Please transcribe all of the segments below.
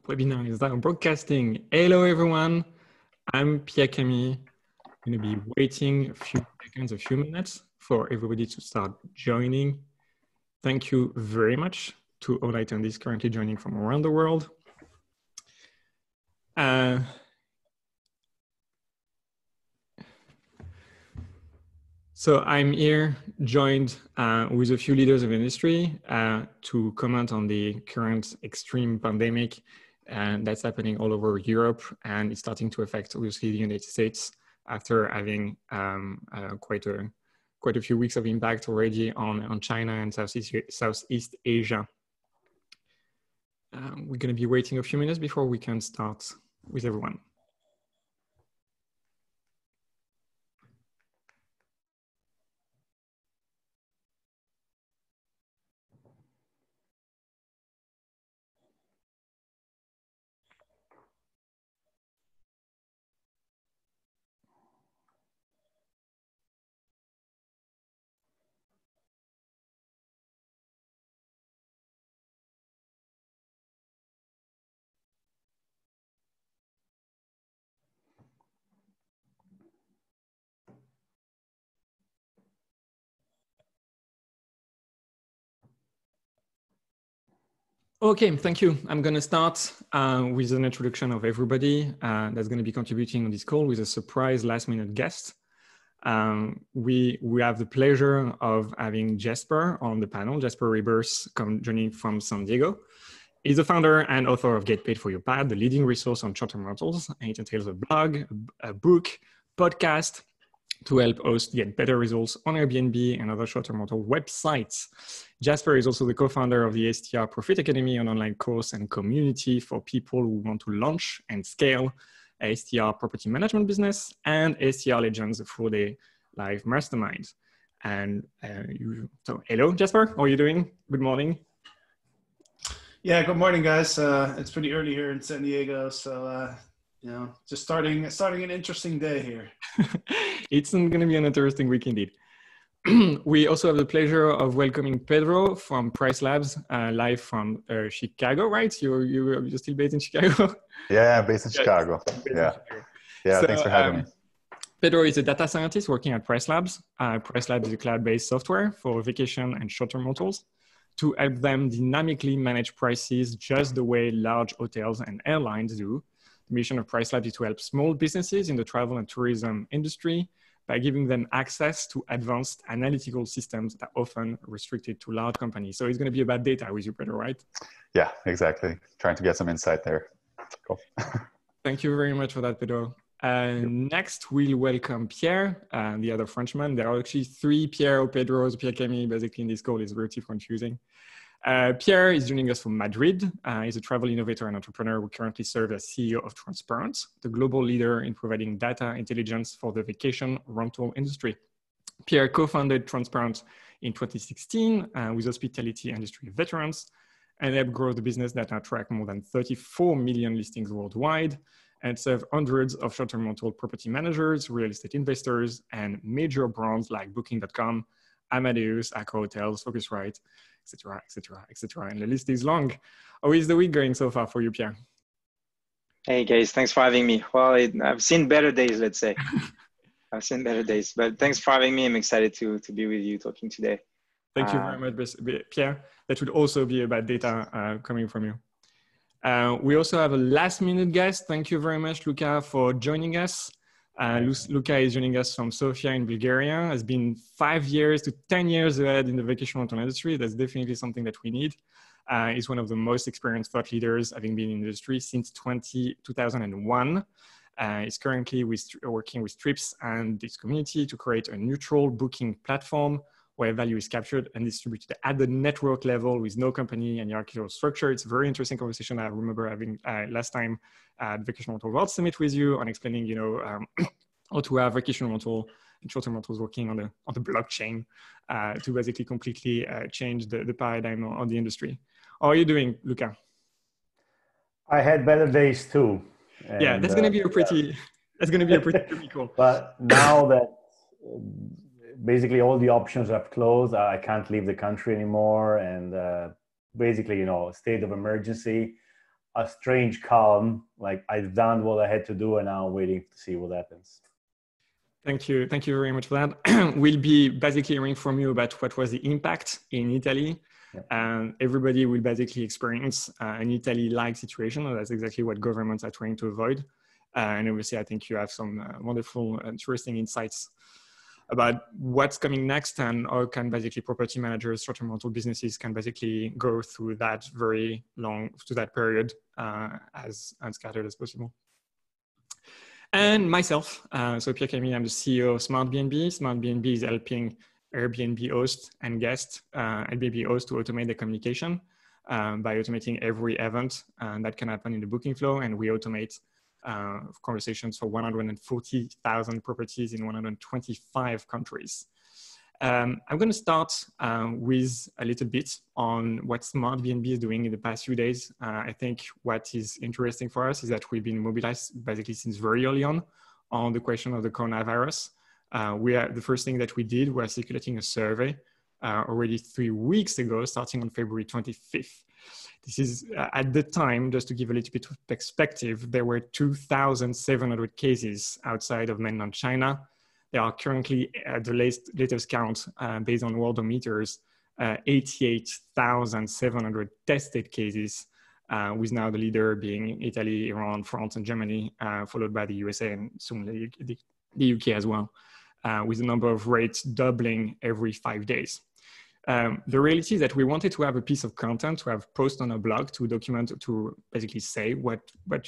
Webinar is now broadcasting. Hello, everyone. I'm Pierre Camille. I'm going to be waiting a few seconds, a few minutes for everybody to start joining. Thank you very much to all attendees currently joining from around the world. So I'm here joined with a few leaders of industry to comment on the current extreme pandemic that's happening all over Europe, and it's starting to affect obviously the United States after having quite a few weeks of impact already on China and Southeast Asia. We're going to be waiting a few minutes before we can start with everyone. Okay, thank you. I'm going to start with an introduction of everybody that's going to be contributing on this call with a surprise last-minute guest. We have the pleasure of having Jesper on the panel. Jesper Rebers joining from San Diego. He's the founder and author of Get Paid for Your Pad, the leading resource on short-term rentals. And it entails a blog, a book, podcast, to help hosts get better results on Airbnb and other short-term rental websites. Jasper is also the co-founder of the STR Profit Academy, an online course and community for people who want to launch and scale a STR property management business, and STR Legends, a 4-day live mastermind. And so hello, Jasper, how are you doing? Good morning. Yeah, good morning, guys. It's pretty early here in San Diego, so you know, just starting an interesting day here. It's going to be an interesting week indeed. We also have the pleasure of welcoming Pedro from PriceLabs, live from Chicago, right? You're still based in Chicago? Yeah, based in Chicago. Yeah, so, thanks for having me. Pedro is a data scientist working at PriceLabs. PriceLabs is a cloud-based software for vacation and short-term rentals to help them dynamically manage prices just the way large hotels and airlines do. The mission of PriceLabs is to help small businesses in the travel and tourism industry by giving them access to advanced analytical systems that are often restricted to large companies. So it's going to be about data with you, Pedro, right? Yeah, exactly. Trying to get some insight there. Cool. Thank you very much for that, Pedro. Next, we'll welcome Pierre, the other Frenchman. There are actually 3 Pierre or Pedros, Pierre Camille, basically in this call. Is really confusing. Pierre is joining us from Madrid. He's a travel innovator and entrepreneur who currently serves as CEO of Transparent, the global leader in providing data intelligence for the vacation rental industry. Pierre co-founded Transparent in 2016 with hospitality industry veterans and helped grow the business that now track more than 34 million listings worldwide and serve hundreds of short-term rental property managers, real estate investors, and major brands like Booking.com, Amadeus, Accor Hotels, Focusrite, etc., etc., etc. And the list is long. How is the week going so far for you, Pierre? Hey guys, thanks for having me. Well, I've seen better days, let's say. I've seen better days, but thanks for having me. I'm excited to be with you talking today. Thank you very much, Pierre. That would also be about data coming from you. We also have a last-minute guest. Thank you very much, Luca, for joining us. Luca is joining us from Sofia in Bulgaria. Has been 5 years to 10 years ahead in the vacation rental industry. That's definitely something that we need. He's one of the most experienced thought leaders, having been in the industry since 2001. He's currently working with Trips and this community to create a neutral booking platform where value is captured and distributed at the network level with no company and hierarchical structure. It's a very interesting conversation I remember having last time at Vacation Rental World Summit with you on explaining, you know, how to have vacation rental and short-term rentals working on the blockchain to basically completely change the paradigm on the industry. How are you doing, Luca? I had better days too. And, yeah, that's going to be a pretty, that's going to be a pretty cool. But now that basically all the options have closed, I can't leave the country anymore, and basically, you know, state of emergency. a strange calm, like I've done what I had to do and now I'm waiting to see what happens. Thank you very much for that. We'll be basically hearing from you about what was the impact in Italy. And everybody will basically experience an Italy-like situation. That's exactly what governments are trying to avoid. And obviously, I think you have some wonderful, interesting insights about what's coming next and how can basically property managers, short-term rental businesses can basically go through that very long, to that period as unscattered as possible. And myself, so Pierre-Camille, I'm the CEO of SmartBnB. SmartBnB is helping Airbnb hosts and guests, Airbnb hosts to automate the communication by automating every event that can happen in the booking flow. And we automate conversations for 140,000 properties in 125 countries. I'm going to start with a little bit on what SmartBnB is doing in the past few days. I think what is interesting for us is that we've been mobilized basically since very early on the question of the coronavirus. The first thing that we did was circulating a survey already 3 weeks ago, starting on February 25th. This is at the time, just to give a little bit of perspective, there were 2,700 cases outside of mainland China. There are currently, at the latest count, based on Worldometers, 88,700 tested cases, with now the leader being Italy, Iran, France, and Germany, followed by the USA and soon the UK as well, with the number of rates doubling every 5 days. The reality is that we wanted to have a piece of content, to have post on a blog to document, to basically say what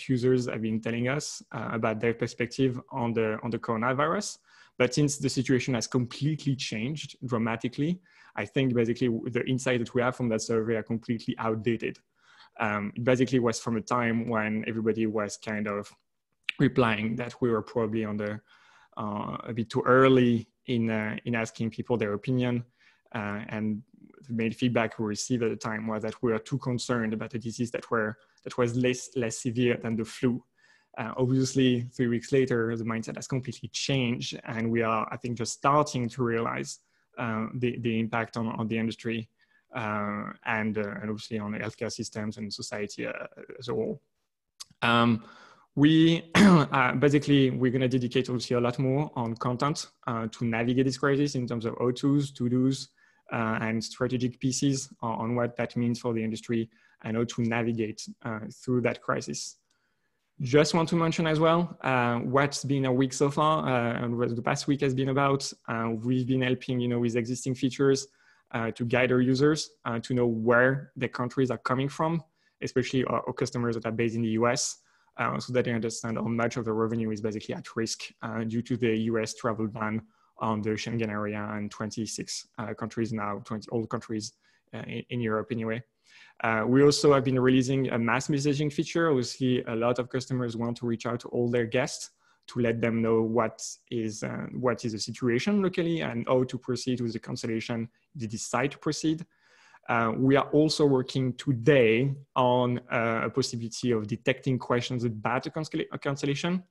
users have been telling us about their perspective on the coronavirus. But since the situation has completely changed dramatically, I think basically the insight that we have from that survey are completely outdated. It basically was from a time when everybody was kind of replying that we were probably on the a bit too early in asking people their opinion. And the main feedback we received at the time was that we were too concerned about a disease that was less severe than the flu. Obviously, 3 weeks later, the mindset has completely changed, and we are, I think, just starting to realize the impact on the industry and obviously on the healthcare systems and society as a whole. Basically, we're going to dedicate obviously a lot more on content to navigate this crisis in terms of how-tos, to-dos, and strategic pieces on what that means for the industry and how to navigate through that crisis. Just want to mention as well what's been a week so far and what the past week has been about. We've been helping, with existing features to guide our users to know where their countries are coming from, especially our customers that are based in the US, so that they understand how much of the revenue is basically at risk due to the US travel ban on the Schengen area and 26 countries now, all the countries in Europe anyway. We also have been releasing a mass messaging feature. Obviously, a lot of customers want to reach out to all their guests to let them know what is the situation locally and how to proceed with the cancellation, they decide to proceed. We are also working today on a possibility of detecting questions about a cancellation.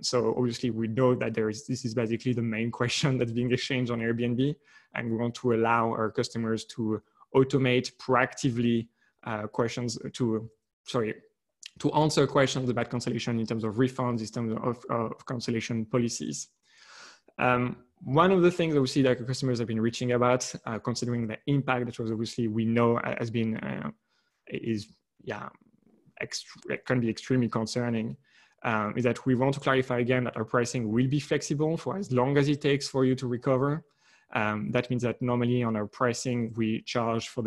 So obviously we know that this is basically the main question that's being exchanged on Airbnb, and we want to allow our customers to automate proactively to answer questions about cancellation in terms of refunds, in terms of cancellation policies. One of the things obviously that our customers have been reaching about, considering the impact that was obviously we know has been, can be extremely concerning, is that we want to clarify again that our pricing will be flexible for as long as it takes for you to recover. That means that normally on our pricing, we charge for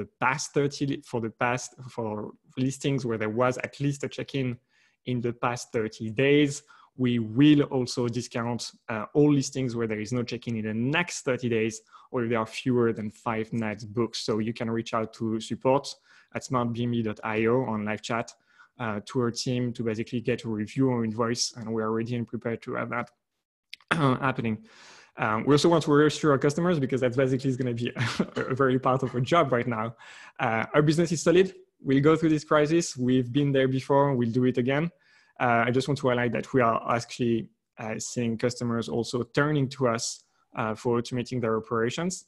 listings where there was at least a check-in in the past 30 days. We will also discount all listings where there is no check-in in the next 30 days, or if there are fewer than 5 nights booked. So you can reach out to support at smartbnb.io on live chat to our team to basically get a review or invoice, and we are ready and prepared to have that happening. We also want to reassure our customers, because that basically is going to be a very part of our job right now. Our business is solid. We'll go through this crisis. We've been there before. We'll do it again. I just want to highlight that we are actually seeing customers also turning to us for automating their operations.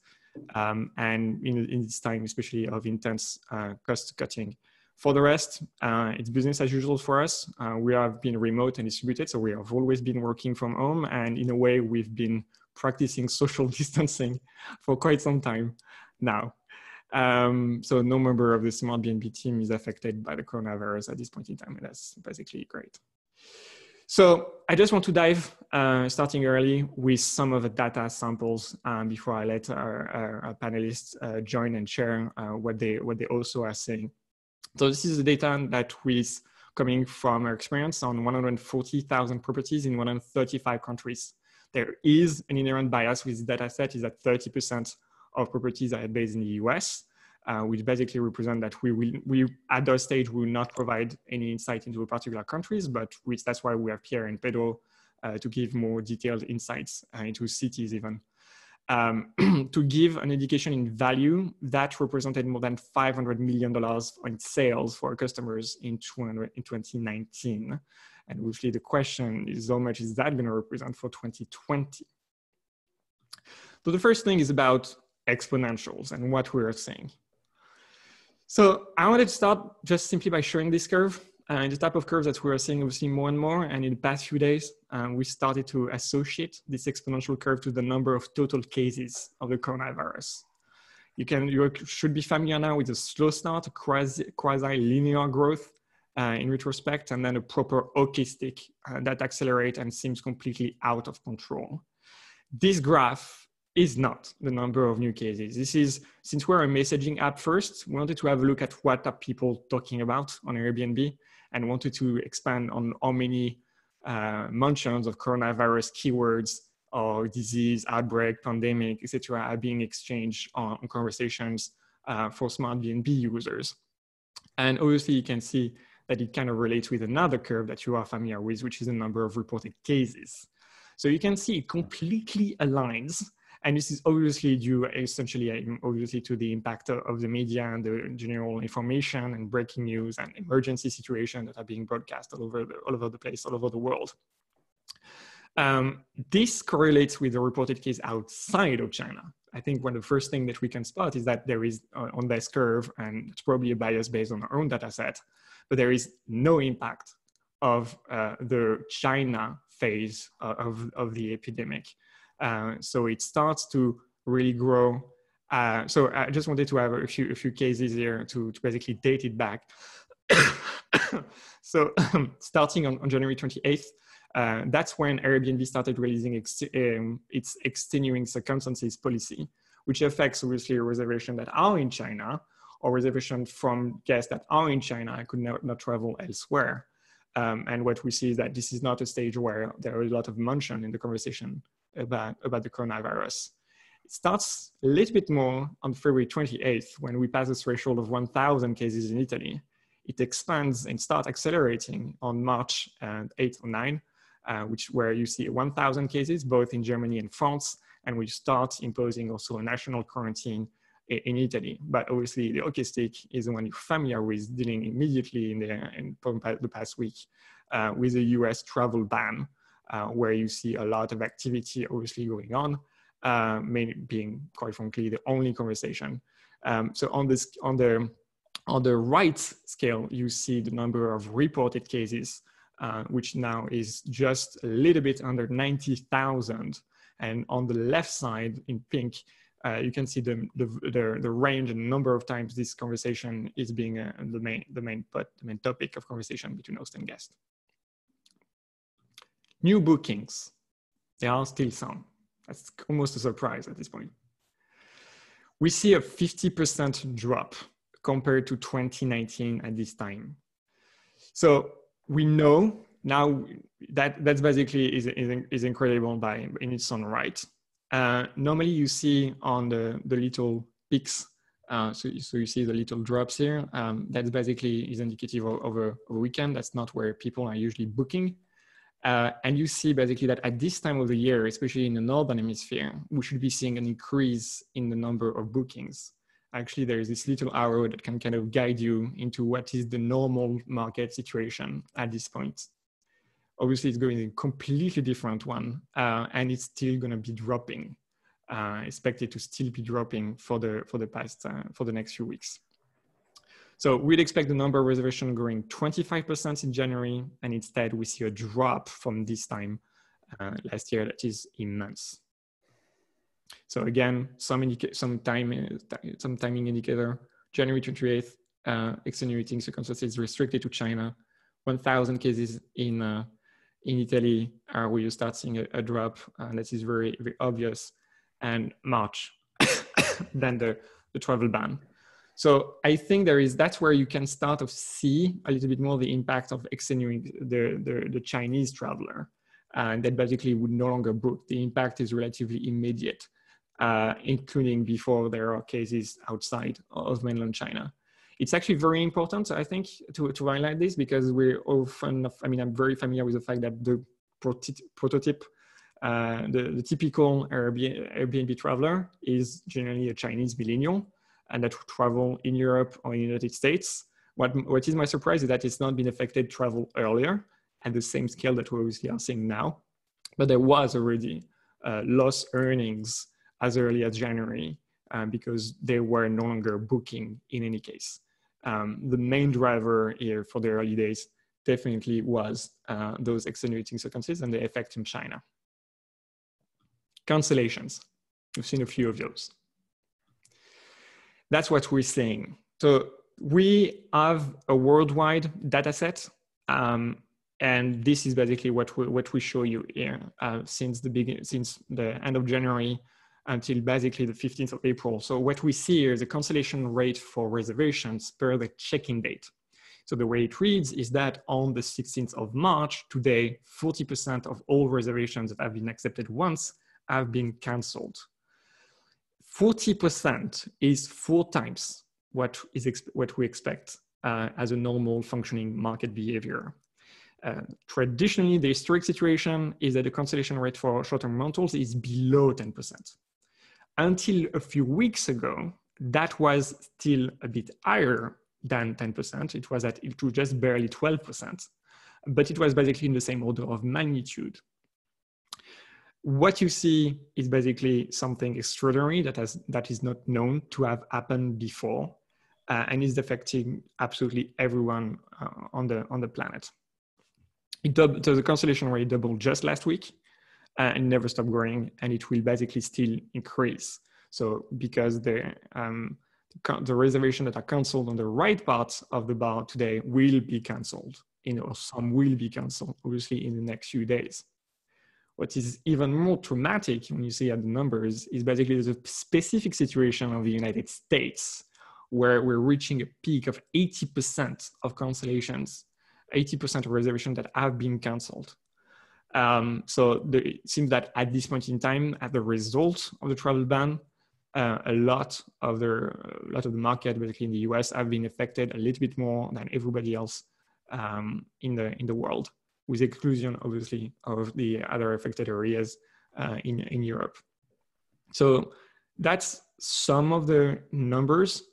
And in this time, especially of intense cost cutting For the rest, it's business as usual for us. We have been remote and distributed, so we have always been working from home. And in a way, we've been practicing social distancing for quite some time now. So no member of the Smart BNB team is affected by the coronavirus at this point in time, and that's basically great. So I just want to dive, starting early, with some of the data samples before I let our panelists join and share what they also are saying. So this is the data that is coming from our experience on 140,000 properties in 135 countries. There is an inherent bias with this data set, is that 30% of properties are based in the US, which basically represent that we at that stage will not provide any insight into a particular countries, but that's why we have Pierre and Pedro to give more detailed insights into cities even. To give an indication in value, that represented more than $500 million in sales for our customers in 2019. And obviously the question is, how much is that going to represent for 2020? So the first thing is about exponentials and what we are seeing. So I wanted to start just simply by showing this curve. The type of curves that we are seeing obviously more and more, and in the past few days, we started to associate this exponential curve to the number of total cases of the coronavirus. You should be familiar now with a slow start, a quasi-linear growth in retrospect, and then a proper hockey stick that accelerates and seems completely out of control. This graph is not the number of new cases. This is, since we're a messaging app first, we wanted to have a look at what are people talking about on Airbnb, and wanted to expand on how many mentions of coronavirus keywords or disease, outbreak, pandemic, etc. are being exchanged on conversations for Smart BNB users. And obviously you can see that it kind of relates with another curve that you are familiar with, which is the number of reported cases. So you can see it completely aligns. And this is obviously due essentially obviously to the impact of the media and the general information and breaking news and emergency situations that are being broadcast all over the place, all over the world. This correlates with the reported case outside of China. I think one of the first things that we can spot is that there is on this curve, and it's probably a bias based on our own data set, but there is no impact of the China phase of the epidemic. So it starts to really grow. So I just wanted to have a few cases here to basically date it back. So starting on January 28th, that's when Airbnb started releasing its extenuating circumstances policy, which affects obviously a reservation that are in China or reservation from guests that are in China and could not travel elsewhere. And what we see is that this is not a stage where there are a lot of mention in the conversation about the coronavirus. It starts a little bit more on February 28th when we pass the threshold of 1,000 cases in Italy. It expands and starts accelerating on March 8th or 9th, where you see 1,000 cases both in Germany and France, and we start imposing also a national quarantine in Italy. But obviously the hockey stick is the one you're familiar with, dealing immediately in the past week with the US travel ban, where you see a lot of activity obviously going on, mainly being, quite frankly, the only conversation. So on the right scale, you see the number of reported cases, which now is just a little bit under 90,000. And on the left side in pink, you can see the range and number of times this conversation is being the main topic of conversation between host and guest. New bookings, there are still some. That's almost a surprise at this point. We see a 50% drop compared to 2019 at this time. So we know now that's basically is incredible in its own right. Normally you see on the little peaks, so you see the little drops here. That basically is indicative of a weekend. That's not where people are usually booking. And you see basically that at this time of the year, especially in the Northern Hemisphere, we should be seeing an increase in the number of bookings. Actually, there is this little arrow that can kind of guide you into what is the normal market situation at this point. Obviously, it's going in a completely different one, and it's still going to be dropping, expected to still be dropping for the next few weeks. So we'd expect the number of reservations growing 25% in January, and instead we see a drop from this time last year that is immense. So again, some timing indicator, January 28th, extenuating circumstances restricted to China, 1,000 cases in Italy, where you start seeing a drop, and that is very, very obvious, and March, then the travel ban. So I think that's where you can start to see a little bit more the impact of extenuating the Chinese traveler, and that basically would no longer book. The impact is relatively immediate, including before there are cases outside of mainland China. It's actually very important, I think, to highlight this, because we're often, I'm very familiar with the fact that the prototype, the typical Airbnb traveler is generally a Chinese millennial, and that would travel in Europe or in the United States. What is my surprise is that it's not been affected travel earlier at the same scale that we obviously are seeing now. But there was already lost earnings as early as January because they were no longer booking in any case. The main driver here for the early days definitely was those extenuating circumstances and the effect in China. Cancellations, we've seen a few of those. That's what we're saying. So we have a worldwide data set, and this is basically what we show you here since the end of January until basically the 15th of April. So what we see here is a cancellation rate for reservations per the check-in date. So the way it reads is that on the 16th of March, today, 40% of all reservations that have been accepted once have been canceled. 40% is 4 times what we expect as a normal functioning market behavior. Traditionally, the historic situation is that the cancellation rate for short-term rentals is below 10%. Until a few weeks ago, that was still a bit higher than 10%. It was just barely 12%, but it was basically in the same order of magnitude. What you see is basically something extraordinary that is not known to have happened before, and is affecting absolutely everyone on the planet. So the cancellation rate doubled just last week and never stopped growing, and it will basically still increase. So because the reservations that are canceled on the right part of the bar today will be canceled, or some will be canceled, obviously, in the next few days. What is even more traumatic when you see at the numbers is basically the specific situation of the United States, where we're reaching a peak of 80% of cancellations, 80% of reservations that have been canceled. So it seems that at this point in time, as a result of the travel ban, a lot of the market, basically in the US, have been affected a little bit more than everybody else in the world, with exclusion, obviously, of the other affected areas in Europe. So that's some of the numbers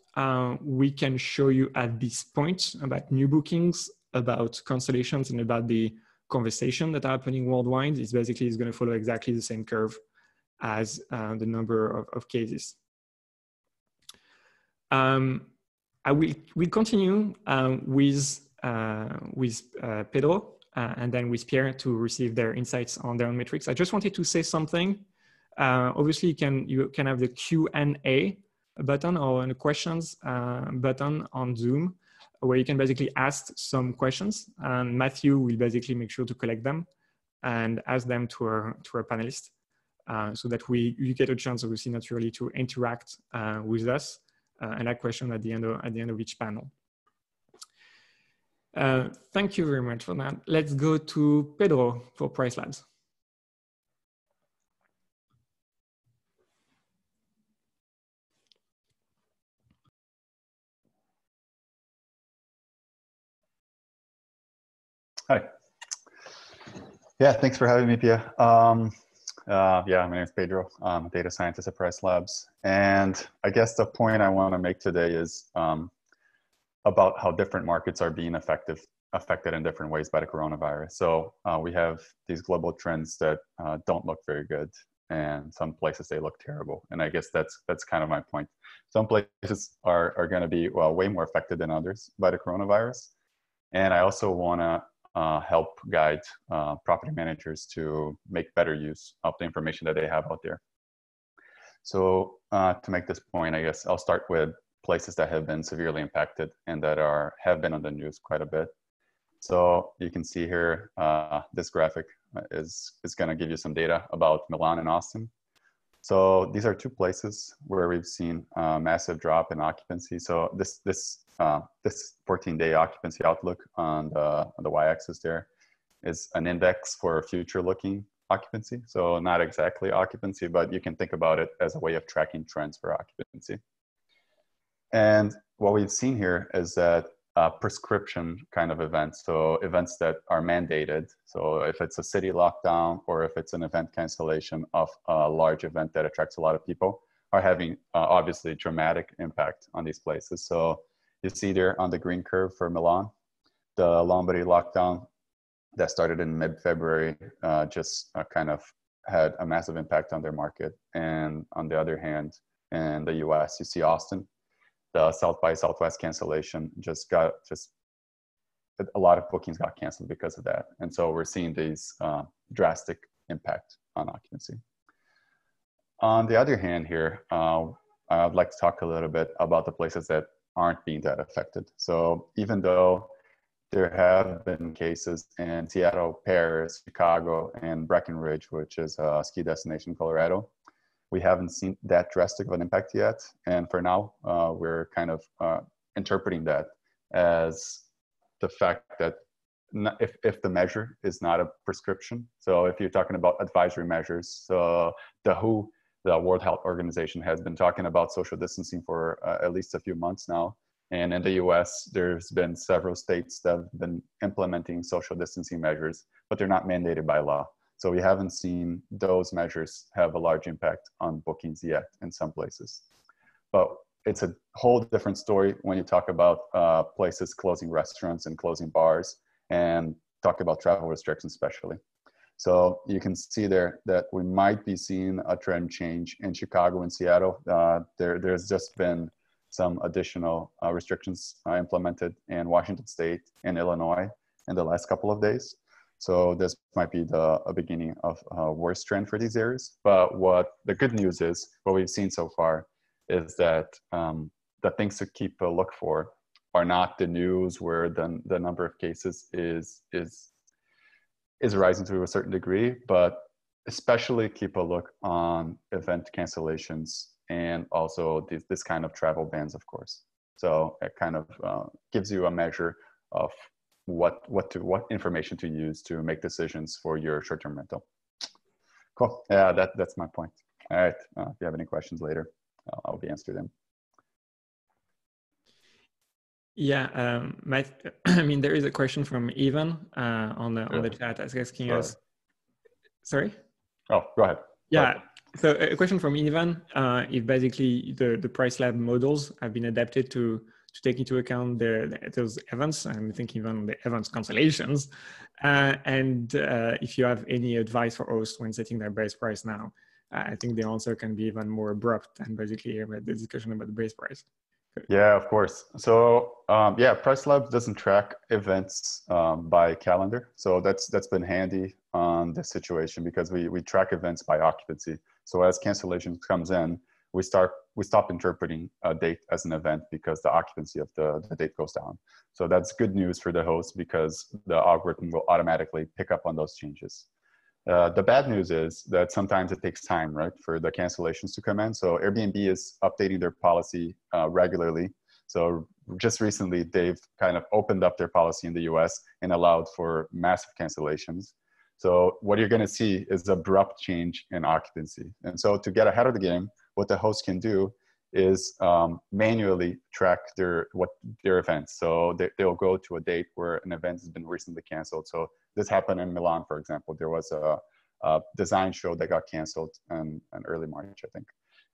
we can show you at this point about new bookings, about cancellations, and about the conversation that are happening worldwide. It's basically going to follow exactly the same curve as the number of cases. We'll continue with Pedro and then with Pierre to receive their insights on their own metrics. I just wanted to say something. Obviously, you can have the Q&A button or the questions button on Zoom, where you can basically ask some questions, and Matthew will basically make sure to collect them and ask them to our panelists, so that you get a chance, obviously, naturally, to interact with us and ask question at the end of each panel. Thank you very much for that. Let's go to Pedro for PriceLabs. Hi. Yeah, thanks for having me, Pia. Yeah, my name is Pedro. I'm a data scientist at PriceLabs. And I guess the point I want to make today is about how different markets are being affected in different ways by the coronavirus. So we have these global trends that don't look very good. and some places they look terrible. And I guess that's kind of my point. Some places are going to be, well, way more affected than others by the coronavirus. And I also want to help guide property managers to make better use of the information that they have out there. So to make this point, I guess I'll start with places that have been severely impacted and that have been on the news quite a bit. So you can see here, this graphic is going to give you some data about Milan and Austin. So these are two places where we've seen a massive drop in occupancy. So this 14-day occupancy outlook on the y-axis there is an index for future-looking occupancy. So not exactly occupancy, but you can think about it as a way of tracking trends for occupancy. And what we've seen here is that prescription kind of events, so events that are mandated. So if it's a city lockdown or if it's an event cancellation of a large event that attracts a lot of people, are having obviously dramatic impact on these places. So you see there on the green curve for Milan, the Lombardy lockdown that started in mid-February just kind of had a massive impact on their market. And on the other hand, in the US, you see Austin, the South by Southwest cancellation a lot of bookings got canceled because of that. And so we're seeing these drastic impact on occupancy. On the other hand here, I'd like to talk a little bit about the places that aren't being that affected. So even though there have been cases in Seattle, Paris, Chicago, and Breckenridge, which is a ski destination in Colorado, we haven't seen that drastic of an impact yet. And for now, we're kind of interpreting that as the fact that if the measure is not a prescription, so if you're talking about advisory measures, so the WHO, the World Health Organization, has been talking about social distancing for at least a few months now. And in the US, there's been several states that have been implementing social distancing measures, but they're not mandated by law. So we haven't seen those measures have a large impact on bookings yet in some places. But it's a whole different story when you talk about places closing restaurants and closing bars and talk about travel restrictions especially. So you can see there that we might be seeing a trend change in Chicago and Seattle. There's just been some additional restrictions implemented in Washington State and Illinois in the last couple of days. So this might be a beginning of a worse trend for these areas. But what the good news is, what we've seen so far, is that the things to keep a look for are not the news where the number of cases is rising to a certain degree, but especially keep a look on event cancellations and also this kind of travel bans, of course. So it kind of gives you a measure of what information to use to make decisions for your short-term rental. Cool. Yeah, that's my point. All right. If you have any questions later, I'll be answering them. Yeah, I mean, there is a question from Ivan on the chat asking us. Sorry? Oh, go ahead. Yeah. So a question from Ivan, if basically the PriceLab models have been adapted to take into account those events, I'm thinking even the events cancellations, and if you have any advice for hosts when setting their base price now. I think the answer can be even more abrupt than basically the discussion about the base price. Yeah, of course. So yeah, PriceLabs doesn't track events by calendar. So that's been handy on this situation because we track events by occupancy. So as cancellation comes in, we stop interpreting a date as an event because the occupancy of the date goes down. So that's good news for the host because the algorithm will automatically pick up on those changes. The bad news is that sometimes it takes time, right, for the cancellations to come in. So Airbnb is updating their policy regularly. So just recently, they've kind of opened up their policy in the US and allowed for massive cancellations. So what you're going to see is abrupt change in occupancy. And so to get ahead of the game, what the host can do is manually track their events. So they'll go to a date where an event has been recently canceled. So this happened in Milan, for example. There was a design show that got canceled in early March, I think.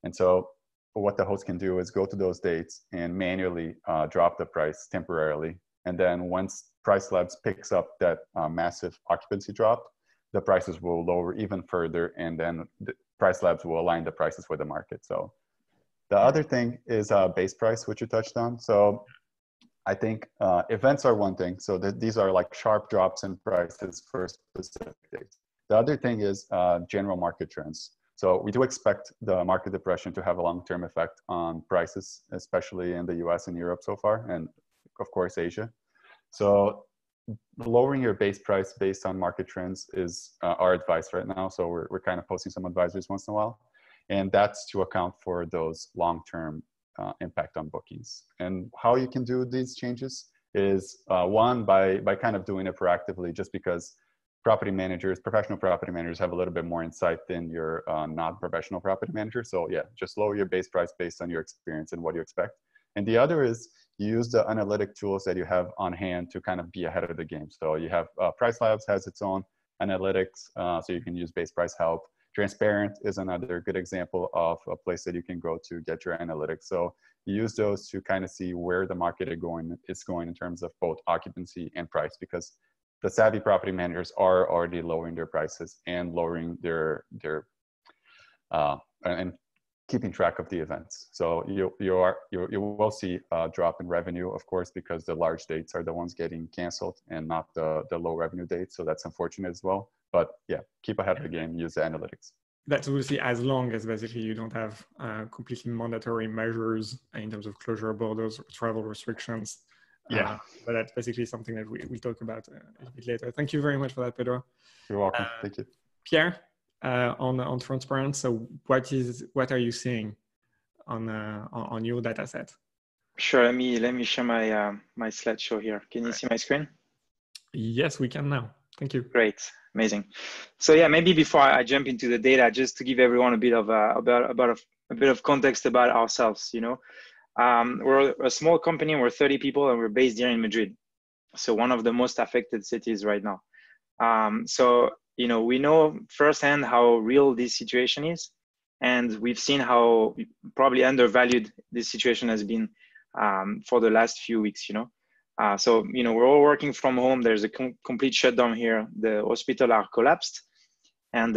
And so what the host can do is go to those dates and manually drop the price temporarily. And then once PriceLabs picks up that massive occupancy drop, the prices will lower even further. And then PriceLabs will align the prices with the market. So the other thing is base price, which you touched on. So I think events are one thing. So these are like sharp drops in prices for specific dates. The other thing is general market trends. So we do expect the market depression to have a long-term effect on prices, especially in the US and Europe so far, and of course, Asia. So lowering your base price based on market trends is our advice right now. So we're kind of posting some advisories once in a while. And that's to account for those long-term impact on bookings. And how you can do these changes is one, by kind of doing it proactively, just because property managers, professional property managers have a little bit more insight than your non-professional property manager. So yeah, just lower your base price based on your experience and what you expect. And the other is use the analytic tools that you have on hand to kind of be ahead of the game. So you have PriceLabs has its own analytics, so you can use base price help. Transparent is another good example of a place that you can go to get your analytics. So you use those to kind of see where the market is going in terms of both occupancy and price, because the savvy property managers are already lowering their prices and lowering their and keeping track of the events. So you will see a drop in revenue, of course, because the large dates are the ones getting canceled and not the low revenue dates. So that's unfortunate as well. But yeah, keep ahead of the game, use the analytics. That's obviously as long as basically you don't have completely mandatory measures in terms of closure of borders, travel restrictions. Yeah. But that's basically something that we'll talk about a bit later. Thank you very much for that, Pedro. You're welcome. Thank you. Pierre, on transparent, so what are you seeing on your data set? Sure, let me share my my slideshow here. Can you see my screen? Yes, we can now. Thank you. Great, amazing. So yeah, maybe before I jump into the data, just to give everyone a bit of a bit of context about ourselves. You know, we're a small company. We're 30 people, and we're based here in Madrid, so one of the most affected cities right now. So you know, we know firsthand how real this situation is, and we've seen how probably undervalued this situation has been for the last few weeks. You know. So, you know, we're all working from home. There's a complete shutdown here. The hospitals are collapsed, and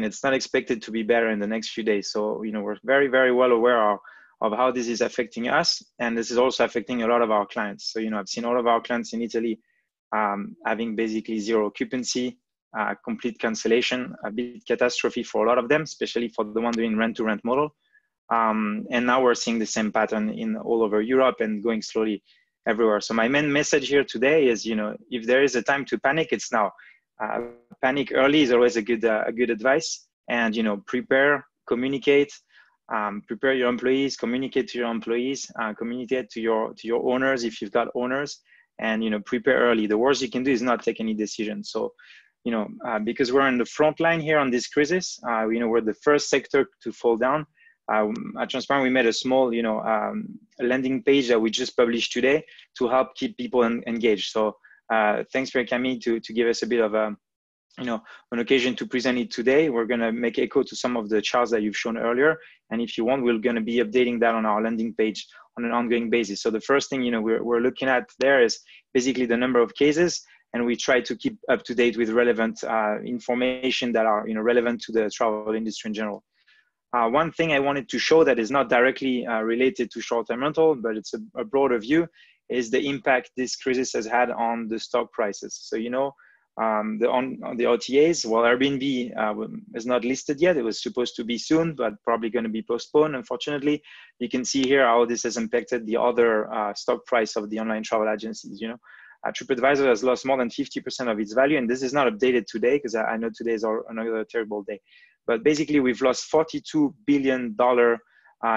it's not expected to be better in the next few days. So, you know, we're very, very well aware of how this is affecting us. And this is also affecting a lot of our clients. So, you know, I've seen all of our clients in Italy having basically zero occupancy, complete cancellation, a bit catastrophe for a lot of them, especially for the one doing rent-to-rent model. And now we're seeing the same pattern in all over Europe and going slowly everywhere. So my main message here today is, you know, if there is a time to panic, it's now. Panic early is always a good advice. And, you know, prepare, communicate, prepare your employees, communicate to your employees, communicate to your owners if you've got owners, and, you know, prepare early. The worst you can do is not take any decision. So, you know, because we're in the front line here on this crisis, you know, we're the first sector to fall down. At Transparent, we made a small, you know, landing page that we just published today to help keep people engaged. So thanks for Camille to give us a bit of a, you know, an occasion to present it today. We're going to make echo to some of the charts that you've shown earlier. And if you want, we're going to be updating that on our landing page on an ongoing basis. So the first thing, you know, we're looking at there is basically the number of cases. And we try to keep up to date with relevant information that are, you know, relevant to the travel industry in general. One thing I wanted to show that is not directly related to short-term rental, but it's a broader view, is the impact this crisis has had on the stock prices. So, you know, on the OTAs, well, Airbnb is not listed yet. It was supposed to be soon, but probably going to be postponed, unfortunately. You can see here how this has impacted the other stock price of the online travel agencies, you know. TripAdvisor has lost more than 50% of its value, and this is not updated today because I know today is another terrible day. But basically, we've lost $42 billion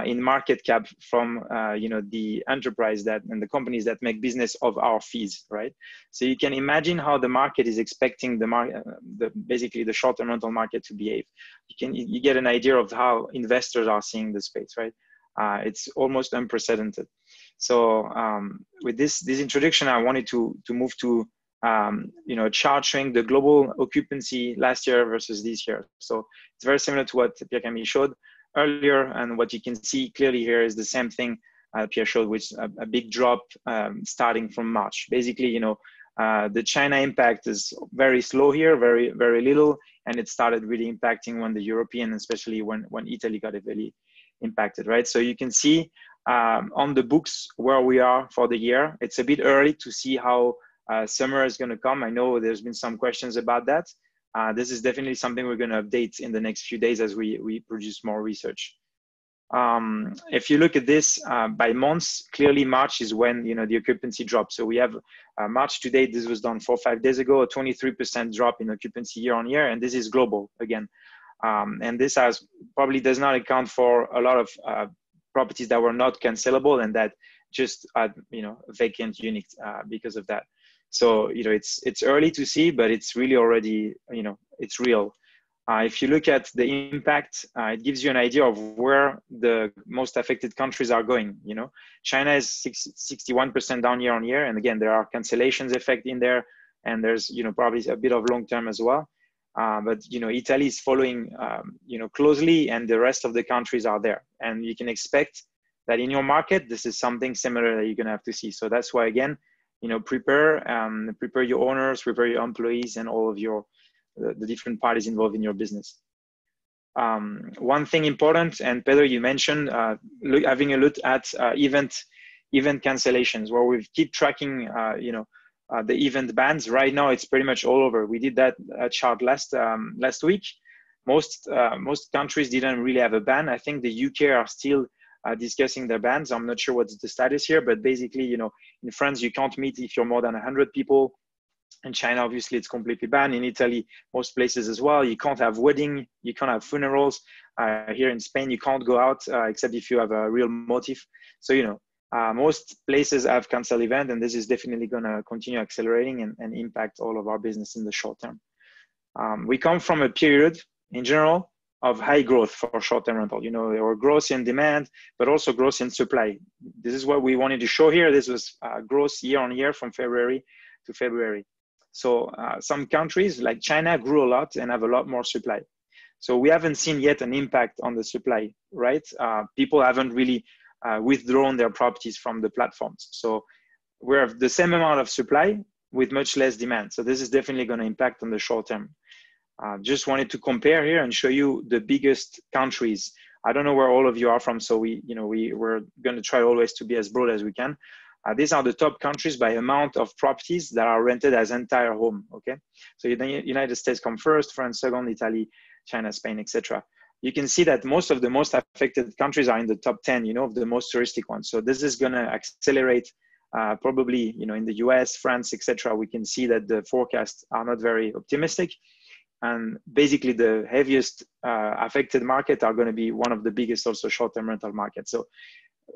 in market cap from you know, the enterprise and the companies that make business of our fees, right? So you can imagine how the market is expecting basically the short-term rental market to behave. You get an idea of how investors are seeing the space, right? It's almost unprecedented. So with this introduction, I wanted to move to you know, a chart showing the global occupancy last year versus this year. So it's very similar to what Pierre-Camille showed earlier, and what you can see clearly here is the same thing Pierre showed, which a big drop starting from March. Basically, you know, the China impact is very slow here, very, very little. and it started really impacting when the European, especially when Italy got heavily impacted, right? So you can see on the books where we are for the year. It's a bit early to see how summer is going to come. I know there's been some questions about that. This is definitely something we're going to update in the next few days as we produce more research. If you look at this by months, clearly March is when the occupancy drops. So we have March to date. This was done 4 or 5 days ago, a 23% drop in occupancy year on year, and this is global again. And this probably does not account for a lot of properties that were not cancelable and that just had vacant units because of that. So it's early to see, but it's really already it's real. If you look at the impact, it gives you an idea of where the most affected countries are going. China is 61% down year on year, and again there are cancellations effect in there, and there's probably a bit of long term as well. But Italy is following closely, and the rest of the countries are there. And you can expect that in your market, this is something similar that you're going to have to see. So that's why again, prepare your owners, prepare your employees, and all of the different parties involved in your business. One thing important, and Pedro, you mentioned having a look at event cancellations, where we keep tracking the event bans. Right now it's pretty much all over. We did that chart last week. Most countries didn't really have a ban. I think the UK are still discussing their bans. I'm not sure what's the status here, but basically, in France you can't meet if you're more than 100 people. In China, obviously, it's completely banned. In Italy, most places as well. You can't have wedding, you can't have funerals. Here in Spain, you can't go out except if you have a real motive. So, most places have canceled event, and this is definitely going to continue accelerating and impact all of our business in the short term. We come from a period, in general, of high growth for short-term rental. There were growth in demand, but also growth in supply. This is what we wanted to show here. This was growth year on year from February to February. So some countries like China grew a lot and have a lot more supply. So we haven't seen yet an impact on the supply, right? People haven't really withdrawn their properties from the platforms. So we have the same amount of supply with much less demand. So this is definitely going to impact on the short term. Just wanted to compare here and show you the biggest countries. I don't know where all of you are from, so we're going to try always to be as broad as we can. These are the top countries by amount of properties that are rented as entire home, okay? So the United States come first, France second, Italy, China, Spain, etc. You can see that most of the most affected countries are in the top 10, of the most touristic ones. So this is gonna accelerate probably, in the US, France, etc. We can see that the forecasts are not very optimistic. And basically the heaviest affected market are gonna be one of the biggest also short-term rental markets. So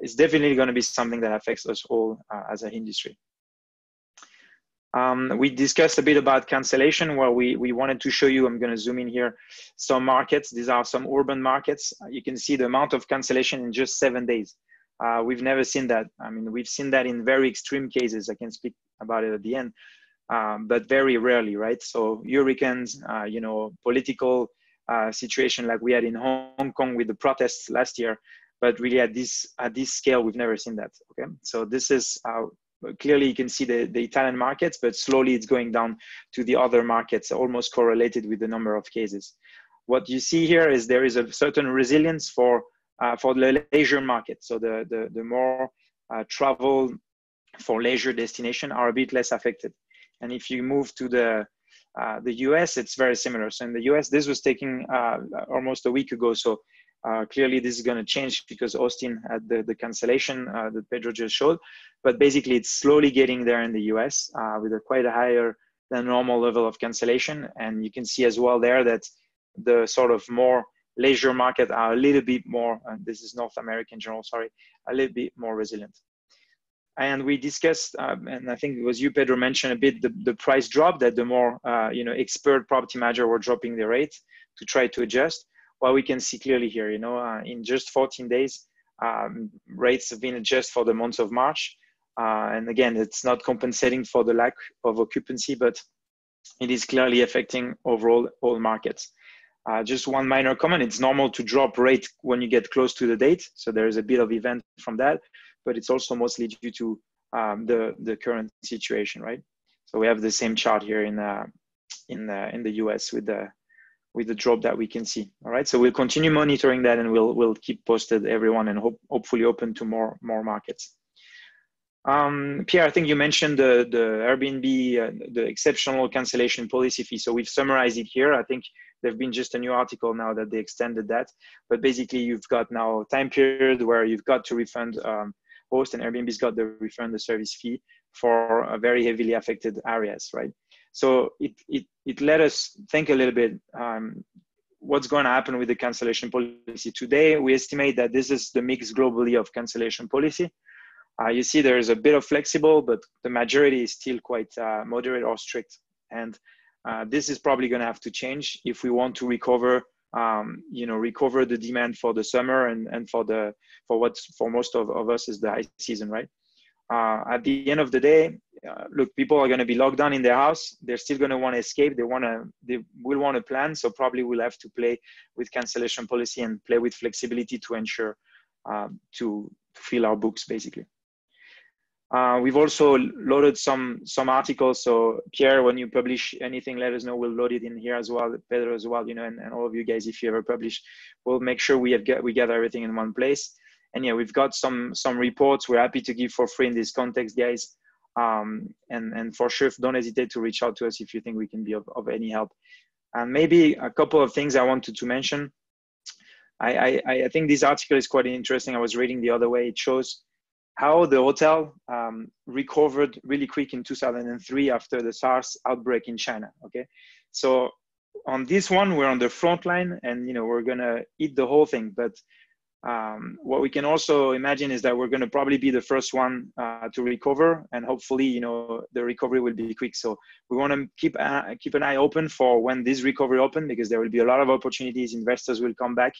it's definitely going to be something that affects us all as an industry. We discussed a bit about cancellation, where we wanted to show you, I'm going to zoom in here, some markets. These are some urban markets. You can see the amount of cancellation in just 7 days. We've never seen that. I mean, we've seen that in very extreme cases. I can speak about it at the end, but very rarely, right? So hurricanes, political situation like we had in Hong Kong with the protests last year. But really at this scale, we've never seen that, okay? So this is, clearly you can see the Italian markets, but slowly it's going down to the other markets, almost correlated with the number of cases. What you see here is there is a certain resilience for the leisure market. So the more travel for leisure destination are a bit less affected. And if you move to the US, it's very similar. So in the US, this was taking almost a week ago. So clearly this is going to change because Austin had the cancellation that Pedro just showed, but basically it's slowly getting there in the US with quite a higher than normal level of cancellation. And you can see as well there that the sort of more leisure market are a little bit more, this is North America in general, sorry, a little bit more resilient. And we discussed, and I think it was you, Pedro, mentioned a bit the price drop, that the more expert property manager were dropping the rate to try to adjust. Well, we can see clearly here, in just 14 days, rates have been adjusted for the month of March. And again, it's not compensating for the lack of occupancy, but it is clearly affecting overall all markets. Just one minor comment, it's normal to drop rate when you get close to the date. So there is a bit of event from that, but it's also mostly due to the current situation, right? So we have the same chart here in the US with the the drop that we can see. All right, so we'll continue monitoring that, and we'll keep posted everyone, and hopefully open to more markets. Pierre, I think you mentioned the Airbnb, the exceptional cancellation policy fee. So we've summarized it here. I think there've been just a new article now that they extended that. But basically, you've got now a time period where you've got to refund host, and Airbnb's got to refund the service fee for very heavily affected areas, right? So it let us think a little bit what's going to happen with the cancellation policy. Today, we estimate that this is the mix globally of cancellation policy. You see there is a bit of flexible, but the majority is still quite moderate or strict. And this is probably going to have to change if we want to recover, recover the demand for the summer and for most of us is the high season, right? At the end of the day, look, people are going to be locked down in their house. They're still going to want to escape. They will want to plan. So probably we'll have to play with cancellation policy and play with flexibility to ensure to fill our books, basically. We've also loaded some articles. So Pierre, when you publish anything, let us know. We'll load it in here as well, Pedro as well, and all of you guys, if you ever publish, we'll make sure we gather everything in one place. And yeah, we've got some reports we're happy to give for free in this context, guys. And for sure, don't hesitate to reach out to us if you think we can be of any help. And maybe a couple of things I wanted to mention. I think this article is quite interesting. I was reading the other way. It shows how the hotel recovered really quick in 2003 after the SARS outbreak in China, okay? So on this one, we're on the front line and, we're gonna eat the whole thing. But what we can also imagine is that we're gonna probably be the first one to recover, and hopefully, the recovery will be quick. So we wanna keep an eye open for when this recovery open, because there will be a lot of opportunities. Investors will come back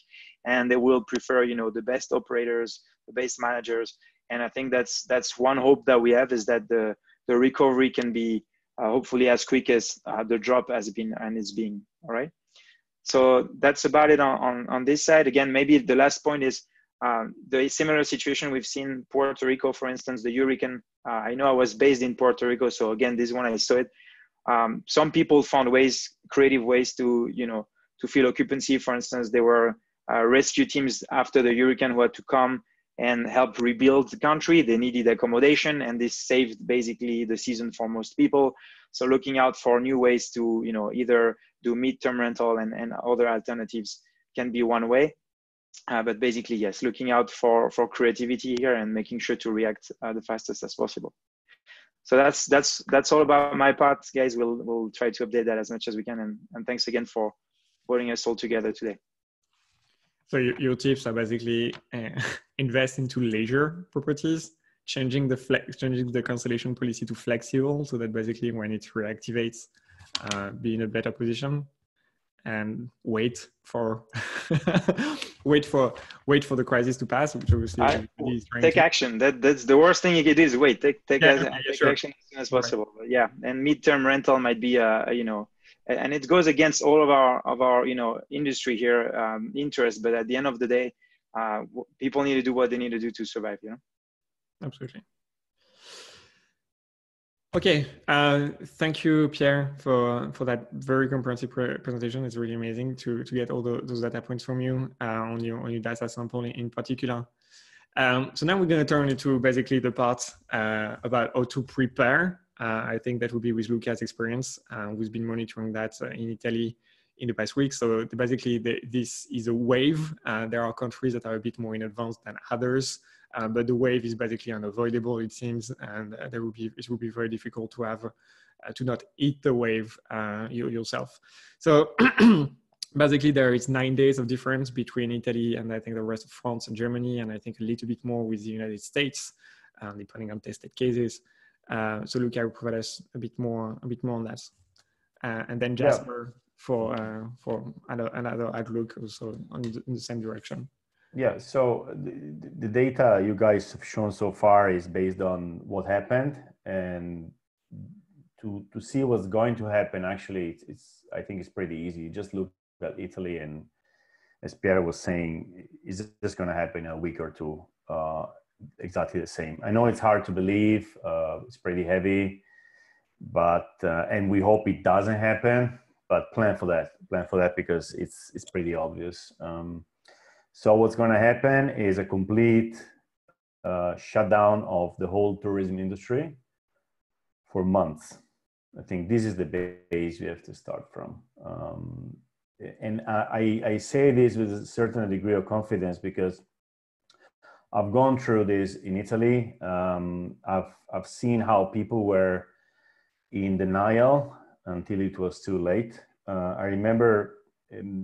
and they will prefer, the best operators, the best managers. And I think that's one hope that we have, is that the recovery can be hopefully as quick as the drop has been and is being. All right. So that's about it on this side. Again, maybe the last point is the similar situation we've seen Puerto Rico, for instance, the hurricane. I know I was based in Puerto Rico, so again, this one I saw it. Some people found creative ways to fill occupancy. For instance, there were rescue teams after the hurricane who had to come and help rebuild the country. They needed accommodation, and this saved basically the season for most people. So looking out for new ways to, either do midterm rental and other alternatives can be one way. But basically, yes, looking out for creativity here and making sure to react the fastest as possible. So that's all about my part, guys. We'll try to update that as much as we can. And thanks again for putting us all together today. So your tips are basically invest into leisure properties, changing the cancellation policy to flexible, so that basically when it reactivates, be in a better position, and wait for the crisis to pass, which obviously take action. That's the worst thing you can do, is wait. Take action as soon as possible. Right. But yeah, and midterm rental might be and it goes against all of our industry here interest. But at the end of the day, people need to do what they need to do to survive. Absolutely. Okay, thank you, Pierre, for that very comprehensive presentation. It's really amazing to get all those data points from you on your data sample in particular. So now we're going to turn into basically the part about how to prepare. I think that will be with Luca's experience. We've been monitoring that in Italy in the past week. So basically, this is a wave. There are countries that are a bit more in advance than others, but the wave is basically unavoidable, it seems, and it will be very difficult to have to not eat the wave yourself. So basically, there is 9 days of difference between Italy and I think the rest of France and Germany, and I think a little bit more with the United States, depending on tested cases. So Luca will provide us a bit more on that, and then Jasper for another outlook also in the same direction. Yeah. So the data you guys have shown so far is based on what happened, and to see what's going to happen. Actually, I think it's pretty easy. You just look at Italy, and as Pierre was saying, is this going to happen in a week or two? Exactly the same. I know it's hard to believe. It's pretty heavy, but and we hope it doesn't happen. but plan for that because it's pretty obvious. So what's going to happen is a complete shutdown of the whole tourism industry for months. I think this is the base we have to start from. And I say this with a certain degree of confidence because I've gone through this in Italy. I've seen how people were in denial until it was too late. I remember,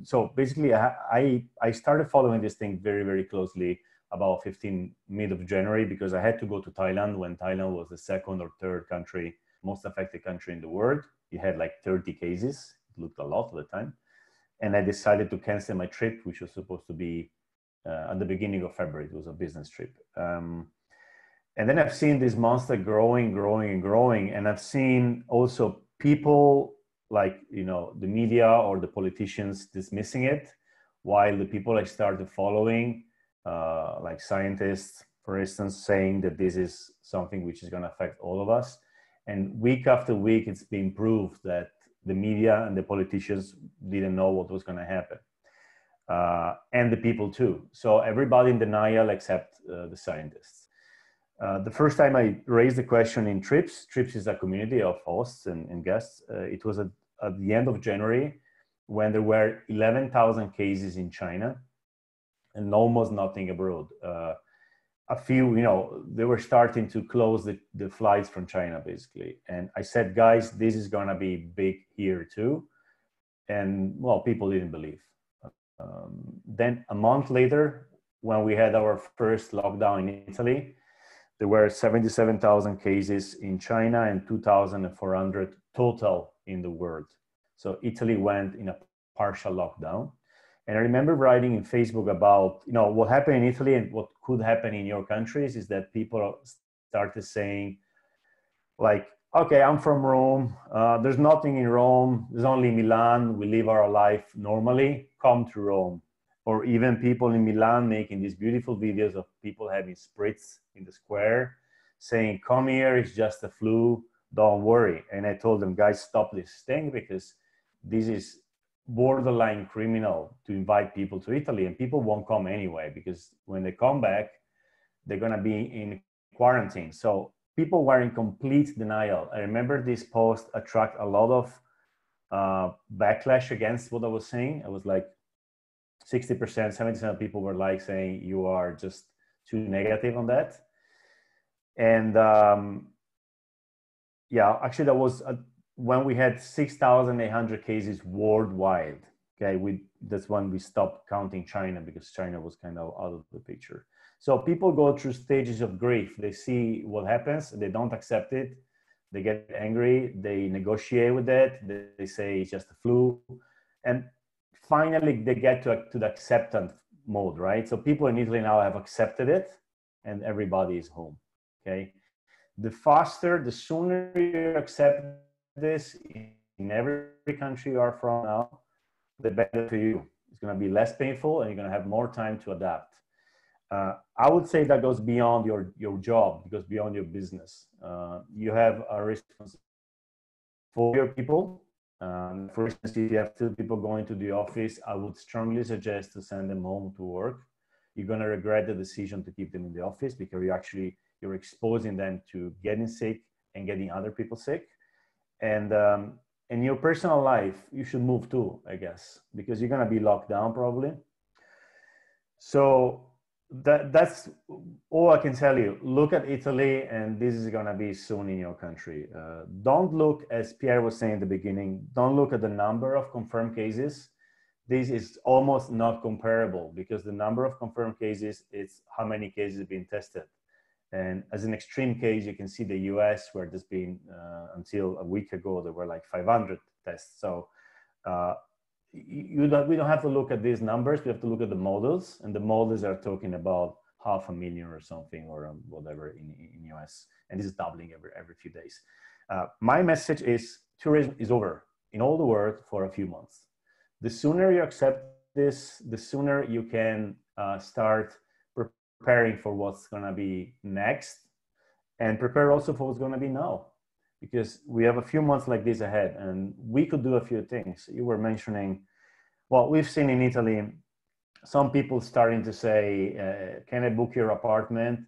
so basically I started following this thing very, very closely about mid of January, because I had to go to Thailand when Thailand was the second or third country, most affected country in the world. It had like 30 cases. It looked a lot at the time. And I decided to cancel my trip, which was supposed to be at the beginning of February. It was a business trip. And then I've seen this monster growing. And I've seen also people like, the media or the politicians dismissing it, while the people I started following, like scientists, for instance, saying that this is something which is going to affect all of us. And week after week, it's been proved that the media and the politicians didn't know what was going to happen. And the people too. So everybody in denial except the scientists. The first time I raised the question in TRIPS is a community of hosts and guests. It was at the end of January, when there were 11,000 cases in China and almost nothing abroad. A few, they were starting to close the flights from China, basically. And I said, guys, this is going to be big here too. And well, people didn't believe. Then a month later, when we had our first lockdown in Italy, there were 77,000 cases in China and 2,400 total in the world. So Italy went in a partial lockdown. And I remember writing in Facebook about, what happened in Italy and what could happen in your countries is that people started saying like, okay, I'm from Rome. There's nothing in Rome. There's only Milan. We live our life normally. Come to Rome. Or even people in Milan making these beautiful videos of people having spritz in the square, saying, come here, it's just a flu, don't worry. And I told them, guys, stop this thing, because this is borderline criminal to invite people to Italy, and people won't come anyway, because when they come back, they're going to be in quarantine. So people were in complete denial. I remember this post attract a lot of backlash against what I was saying. I was like 60%, 70% of people were like saying you are just too negative on that. And yeah, actually that was when we had 6,800 cases worldwide. Okay, that's when we stopped counting China, because China was kind of out of the picture. So people go through stages of grief. They see what happens, they don't accept it, they get angry, they negotiate with it, they say it's just a flu, and finally they get to the acceptance mode, right? So people in Italy now have accepted it, and everybody is home. Okay, the sooner you accept this in every country you are from now, the better for you. It's going to be less painful, and you're going to have more time to adapt. I would say that goes beyond your job, it goes beyond your business. You have a responsibility for your people. For instance, if you have 2 people going to the office, I would strongly suggest to send them home to work. You're going to regret the decision to keep them in the office, because you're exposing them to getting sick and getting other people sick. And in your personal life, you should move too, I guess, because you're going to be locked down probably. So that's all I can tell you. Look at Italy, and this is going to be soon in your country. Don't look, as Pierre was saying at the beginning, don't look at the number of confirmed cases. This is almost not comparable, because the number of confirmed cases is how many cases have been tested. And as an extreme case, you can see the US, where there's been, until a week ago, there were like 500 tests. So we don't have to look at these numbers. We have to look at the models, and the models are talking about 500,000 or something, or whatever in US. And this is doubling every few days. My message is tourism is over in all the world for a few months. The sooner you accept this, the sooner you can start preparing for what's going to be next, and prepare also for what's going to be now. because we have a few months like this ahead, and we could do a few things. You were mentioning, well, we've seen in Italy, some people starting to say, can I book your apartment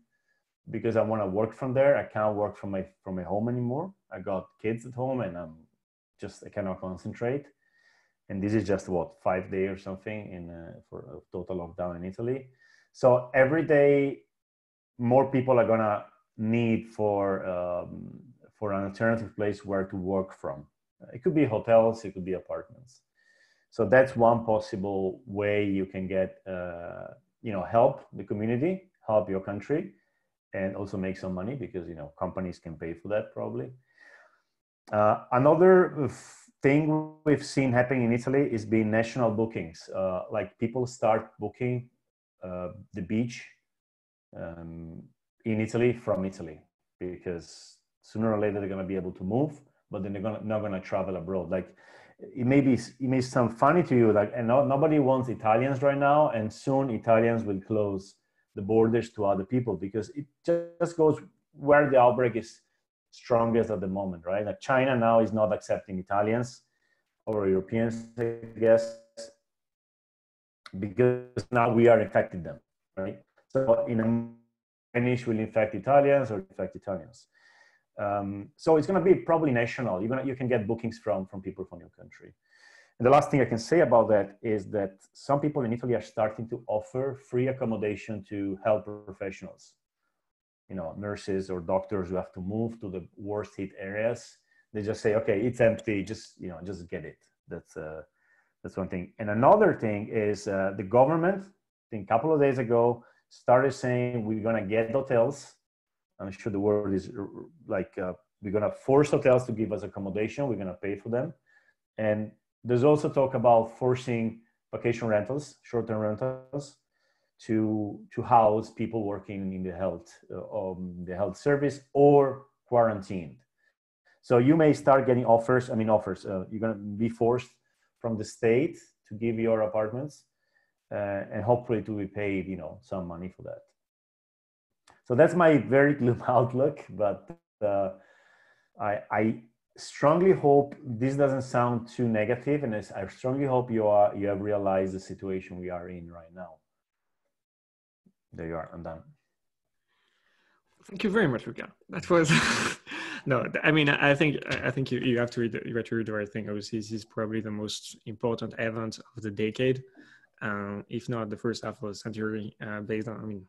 because I want to work from there? I can't work from my home anymore. I got kids at home and I cannot concentrate. And this is just what, 5 days or something for a total lockdown in Italy. So every day, more people are gonna need for an alternative place where to work from. It could be hotels, it could be apartments. So that's one possible way you can get, help the community, help your country, and also make some money because, companies can pay for that probably. Another thing we've seen happening in Italy is being national bookings. Like people start booking the beach in Italy from Italy, because sooner or later they're going to be able to move, but then they're not going to travel abroad. Like it may sound funny to you, like, and nobody wants Italians right now, and soon Italians will close the borders to other people because it just goes where the outbreak is strongest at the moment, right? Like China now is not accepting Italians or Europeans, I guess, because now we are infecting them, right? So in a Spanish will infect Italians or infect Italians. So it's going to be probably national. You can get bookings from people from your country. And the last thing I can say about that is that some people in Italy are starting to offer free accommodation to health professionals, nurses or doctors who have to move to the worst hit areas. They just say, okay, it's empty, just get it. That's one thing. And another thing is the government, I think a couple of days ago, started saying we're going to get hotels. I'm sure the word is like, we're going to force hotels to give us accommodation. We're going to pay for them. And there's also talk about forcing vacation rentals, short-term rentals, to house people working in the health service or quarantined. So you may start getting offers. You're going to be forced from the state to give your apartments, and hopefully to be paid, some money for that. So that's my very gloom outlook, but I strongly hope this doesn't sound too negative, and I strongly hope you have realized the situation we are in right now. There you are. I'm done. Thank you very much, Luca. That was no. I think you have to read the right thing. Obviously, this is probably the most important event of the decade, if not the first half of the century, based on,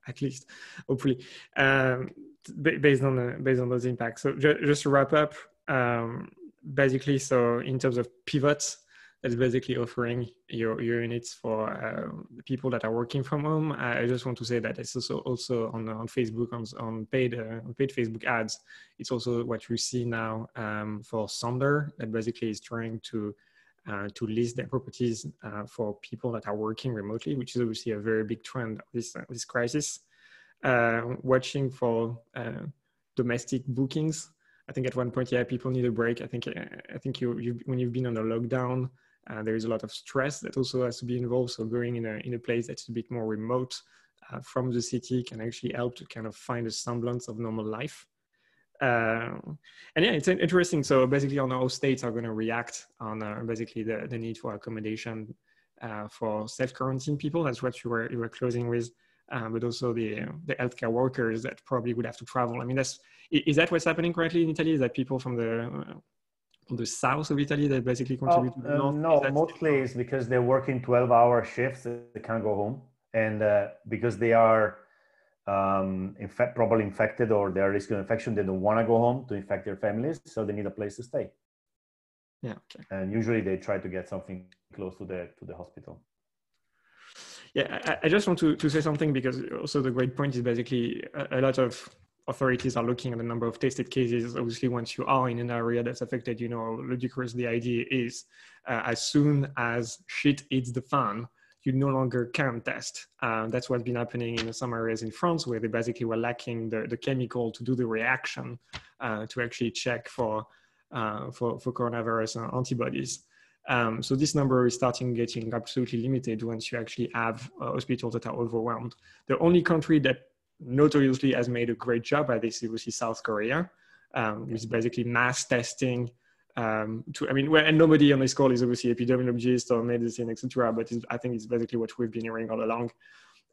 at least, hopefully, based on those impacts. So just to wrap up, basically, so in terms of pivots, that's basically offering your units for the people that are working from home. I just want to say that it's also on Facebook, on paid Facebook ads. It's also what we see now for Sonder, that basically is trying to list their properties for people that are working remotely, which is obviously a very big trend of this crisis. Watching for domestic bookings. I think at one point, people need a break. I think you when you've been on a lockdown, there is a lot of stress that also has to be involved. So going in a place that's a bit more remote from the city can actually help to kind of find a semblance of normal life. And it's interesting. So basically, on how states are going to react on basically the need for accommodation for self-quarantine people. That's what you were closing with. But also the healthcare workers that probably would have to travel. Is that what's happening currently in Italy? Is that people from the south of Italy that basically contribute to the north? No, mostly it's because they're working 12-hour shifts. They can't go home, and because they are probably infected or they're at risk of infection, they don't want to go home to infect their families, so they need a place to stay. Yeah. Okay. And usually they try to get something close to the hospital. Yeah, I just want to say something, because also the great point is basically a lot of authorities are looking at the number of tested cases. Obviously, once you are in an area that's affected, ludicrous the idea is, as soon as shit hits the fan, you no longer can test. That's what's been happening in some areas in France, where they basically were lacking the chemical to do the reaction to actually check for coronavirus antibodies. So this number is starting getting absolutely limited once you actually have hospitals that are overwhelmed. The only country that notoriously has made a great job at this is obviously South Korea. which is basically mass testing. And nobody on this call is obviously epidemiologist or medicine, etc. But I think it's basically what we've been hearing all along.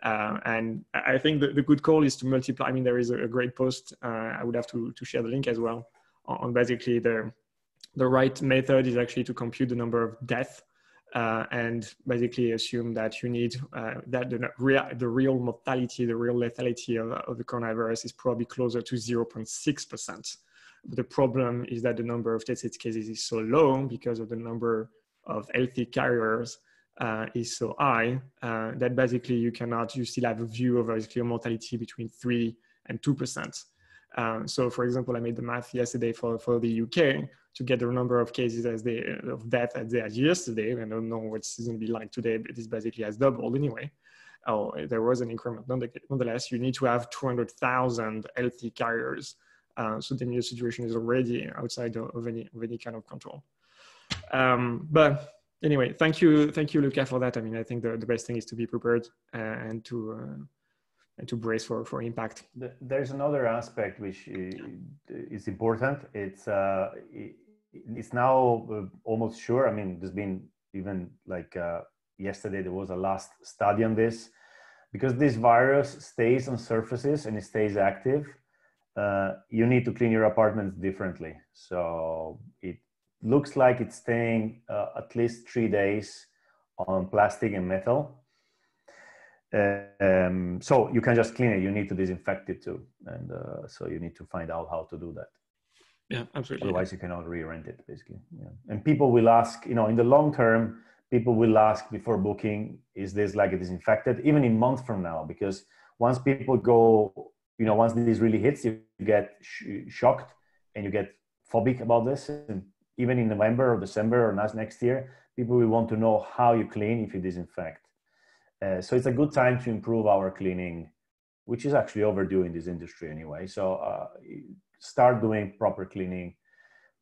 And I think the good call is to multiply. I mean, there is a great post. I would have to share the link as well on basically the right method is actually to compute the number of deaths and basically assume that you need that the real mortality, the real lethality of the coronavirus is probably closer to 0.6%. The problem is that the number of tested cases is so low because of the number of healthy carriers is so high that basically you still have a view of basically a mortality between 3 and 2%. So for example, I made the math yesterday for the UK to get the number of cases of death as they had yesterday. I don't know what it's going to be like today, but it basically has doubled anyway. Oh, there was an increment. Nonetheless, you need to have 200,000 healthy carriers. So the new situation is already outside of any kind of control. But anyway, thank you, Luca, for that. I mean, I think the best thing is to be prepared and to brace for impact. There's another aspect which is important. It's now almost sure. I mean, there's been even like yesterday there was a last study on this, because this virus stays on surfaces and it stays active. You need to clean your apartments differently. So it looks like it's staying at least 3 days on plastic and metal. So you can just clean it. You need to disinfect it too. And so you need to find out how to do that. Yeah, absolutely. Otherwise you cannot re-rent it basically. Yeah. And people will ask, in the long term, people will ask before booking, is this like a disinfected? Even in months from now, because once people go, once this really hits, you get shocked and you get phobic about this. And even in November or December or next year, people will want to know how you clean if you disinfect. So it's a good time to improve our cleaning, which is actually overdue in this industry anyway. So start doing proper cleaning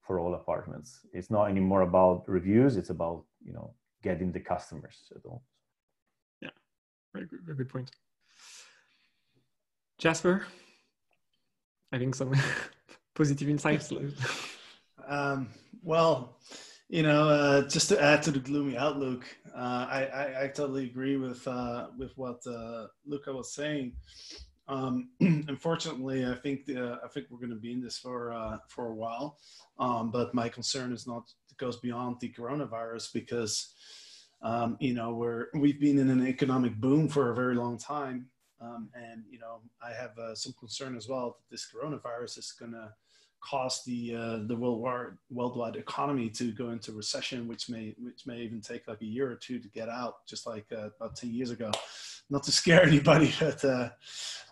for all apartments. It's not anymore about reviews. It's about, getting the customers at all. Yeah, very good point. Jasper, I think some positive insights. Well, just to add to the gloomy outlook, I totally agree with what Luca was saying. Unfortunately, I think we're going to be in this for a while. But my concern goes beyond the coronavirus, because we've been in an economic boom for a very long time. And I have some concern as well that this coronavirus is going to cause the worldwide economy to go into recession, which may even take like a year or two to get out, just like about 10 years ago. Not to scare anybody,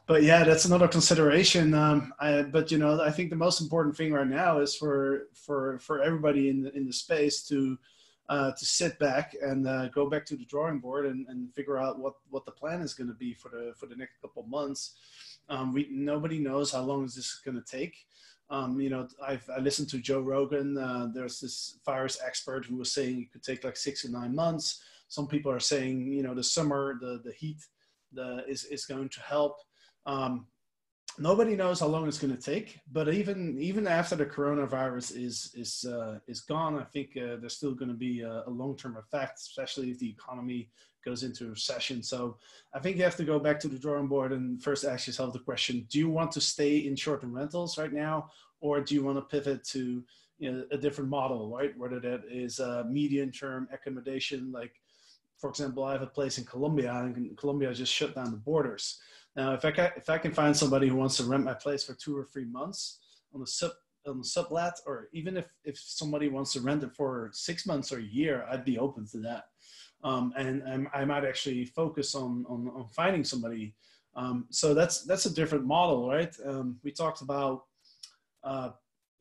but yeah, that's another consideration. But I think the most important thing right now is for everybody in the space to sit back and go back to the drawing board and figure out what the plan is going to be for the next couple of months. Nobody knows how long is this going to take. I listened to Joe Rogan. There's this virus expert who was saying it could take like 6 to 9 months. Some people are saying, the summer, the heat is going to help. Nobody knows how long it's going to take, but even after the coronavirus is gone, I think there's still going to be a long-term effect, especially if the economy goes into recession. So I think you have to go back to the drawing board and first ask yourself the question: do you want to stay in short-term rentals right now, or do you want to pivot to a different model, right? Whether that is medium-term accommodation, like, for example, I have a place in Colombia, and Colombia just shut down the borders. Now, if I can find somebody who wants to rent my place for 2 or 3 months on the sublet, or even if somebody wants to rent it for 6 months or a year, I'd be open to that. And I might actually focus on finding somebody. So that's a different model, right? We talked about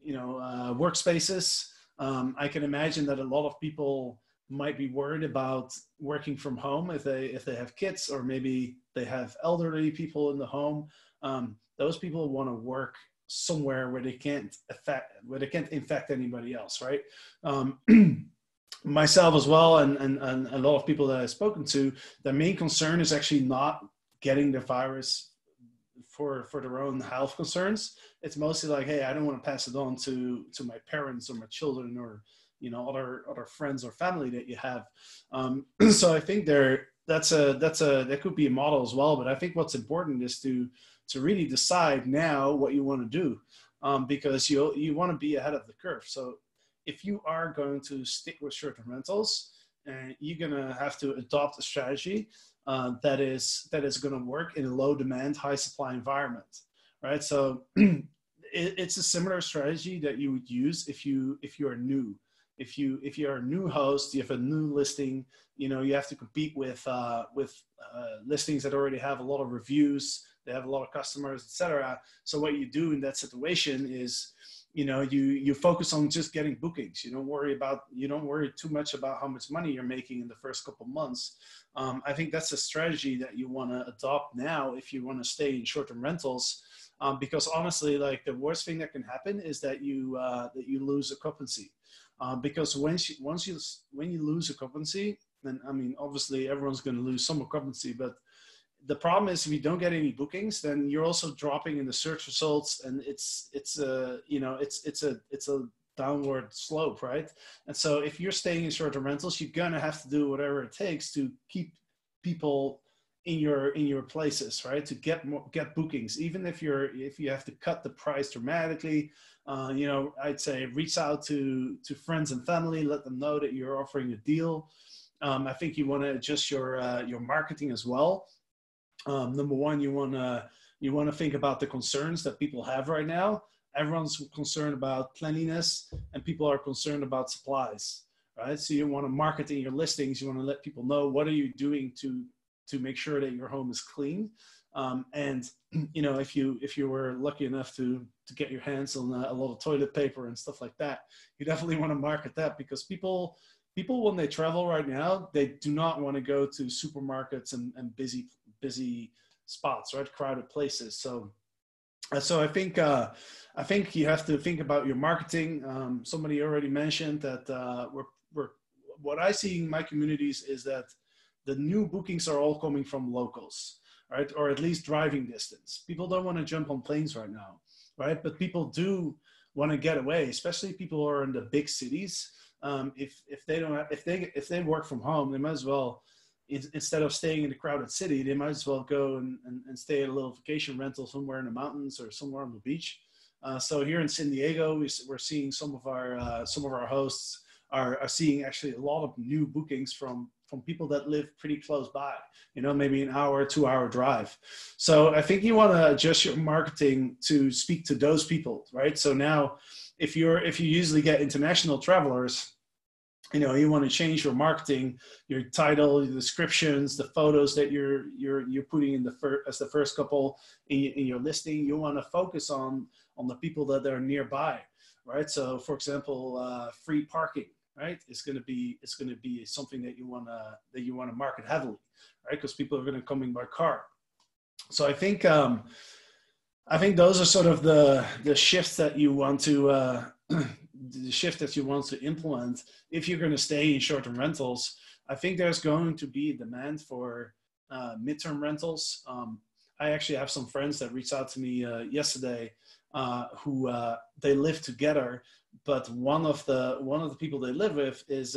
workspaces. I can imagine that a lot of people might be worried about working from home if they have kids, or maybe they have elderly people in the home. Those people want to work somewhere where they can't infect anybody else, right? Myself as well, and a lot of people that I've spoken to, their main concern is actually not getting the virus for their own health concerns. It's mostly like, hey, I don't want to pass it on to my parents or my children or, you know, other friends or family that you have. So I think that could be a model as well. But I think what's important is to really decide now what you want to do, because you want to be ahead of the curve. So if you are going to stick with short-term rentals, you're going to have to adopt a strategy that is going to work in a low demand, high supply environment, right? So it's a similar strategy that you would use if you are new. If you're a new host, you have a new listing, you know, you have to compete with listings that already have a lot of reviews, they have a lot of customers, etc. So what you do in that situation is, you know, you focus on just getting bookings. You don't worry too much about how much money you're making in the first couple months. I think that's a strategy that you want to adopt now if you want to stay in short-term rentals, because honestly, like, the worst thing that can happen is that you lose occupancy. Because when you lose occupancy, then, I mean, obviously everyone's going to lose some occupancy, but the problem is if you don't get any bookings, then you're also dropping in the search results, and it's a downward slope, right? And so if you're staying in short-term rentals, you're gonna have to do whatever it takes to keep people in your places, right? To get bookings, even if you have to cut the price dramatically. You know, I'd say reach out to friends and family, let them know that you're offering a deal. I think you want to adjust your marketing as well. Number one, you want to think about the concerns that people have right now. Everyone's concerned about cleanliness, and people are concerned about supplies, right? So you want to market in your listings. You want to let people know what are you doing to make sure that your home is clean. And you know, if you were lucky enough to get your hands on a lot of toilet paper and stuff like that, you definitely want to market that, because people when they travel right now, they do not want to go to supermarkets and busy spots, right? Crowded places. So I think you have to think about your marketing. Somebody already mentioned that what I see in my communities is that the new bookings are all coming from locals, right? Or at least driving distance. People don't want to jump on planes right now, right? But people do want to get away, especially people who are in the big cities. If they work from home, they might as well, instead of staying in a crowded city, they might as well go and stay at a little vacation rental somewhere in the mountains or somewhere on the beach. So here in San Diego, we're seeing some of our hosts are seeing actually a lot of new bookings from people that live pretty close by, you know, maybe an hour, 2 hour drive. So I think you want to adjust your marketing to speak to those people, right? So now if you usually get international travelers, you know, you want to change your marketing, your title, your descriptions, the photos that you're putting in as the first couple in your listing. You want to focus on the people that are nearby, right? So for example, free parking, right? It's going to be something that you want to market heavily, right? Because people are going to come in by car. So I think those are sort of the shifts that you want to the shift that you want to implement if you're going to stay in short-term rentals. I think there's going to be demand for midterm rentals. I actually have some friends that reached out to me yesterday who they live together, but one of the people they live with is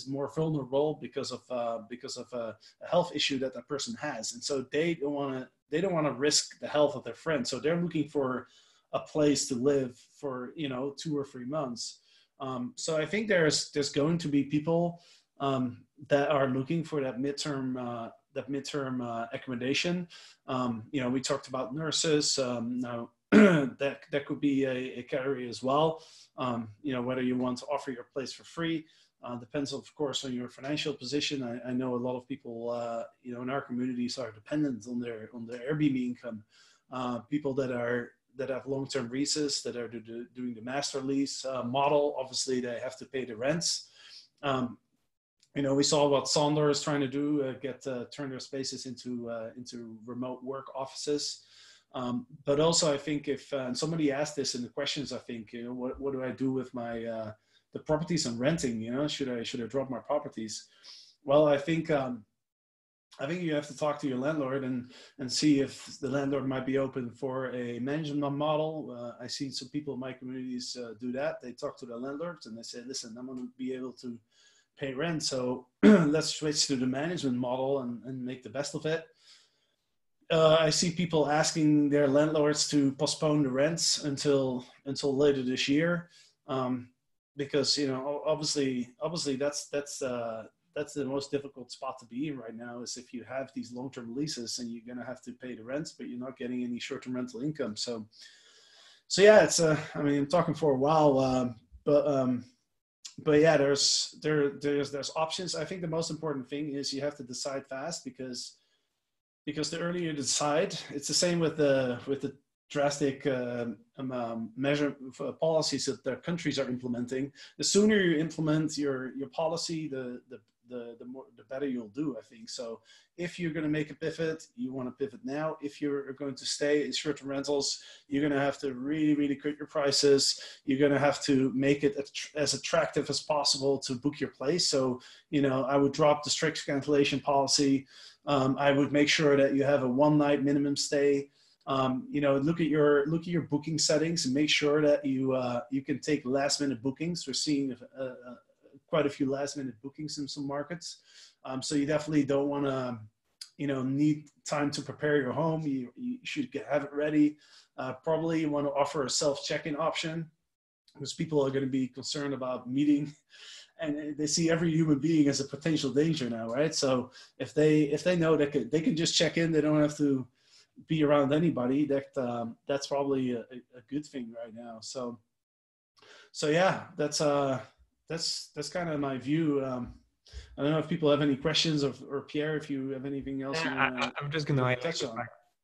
more vulnerable because of a health issue that person has, and so they don't want to risk the health of their friend. So they're looking for a place to live for 2 or 3 months. So I think there's going to be people that are looking for that midterm accommodation. We talked about nurses. Now that could be a category as well. Whether you want to offer your place for free depends, of course, on your financial position. I know a lot of people, in our communities are dependent on their Airbnb income. People that have long-term leases, that are doing the master lease model, obviously they have to pay the rents. We saw what Sonder is trying to do, turn their spaces into remote work offices. But also, I think and somebody asked this in the questions, I think, what do I do with my the properties I'm renting? Should I drop my properties? Well, I think I think you have to talk to your landlord and see if the landlord might be open for a management model. I see some people in my communities do that. They talk to the landlords and they say, listen, I'm going to be able to pay rent. So let's switch to the management model and make the best of it. I see people asking their landlords to postpone the rents until later this year. Because, you know, obviously that's the most difficult spot to be in right now, is if you have these long-term leases and you're going to have to pay the rents, but you're not getting any short-term rental income. So yeah, it's I mean, I'm talking for a while, but yeah, there's options. I think the most important thing is you have to decide fast, because the earlier you decide, it's the same with the drastic measure policies that the countries are implementing. The sooner you implement your policy, the better you'll do, I think. So if you're going to make a pivot, you want to pivot now. If you're going to stay in short-term rentals, you're going to have to really cut your prices. You're going to have to make it as attractive as possible to book your place. So, you know, I would drop the strict cancellation policy. I would make sure that you have a one-night minimum stay. You know, look at your booking settings and make sure that you can take last-minute bookings. We're seeing quite a few last-minute bookings in some markets. So you definitely don't want to, you know, need time to prepare your home. You should have it ready. Probably you want to offer a self-check-in option, because people are going to be concerned about meeting, and they see every human being as a potential danger now, right? So if they know that they can just check in, they don't have to be around anybody. That's probably a good thing right now. So yeah, that's kind of my view. I don't know if people have any questions, or Pierre, if you have anything else. I'm just going to touch on.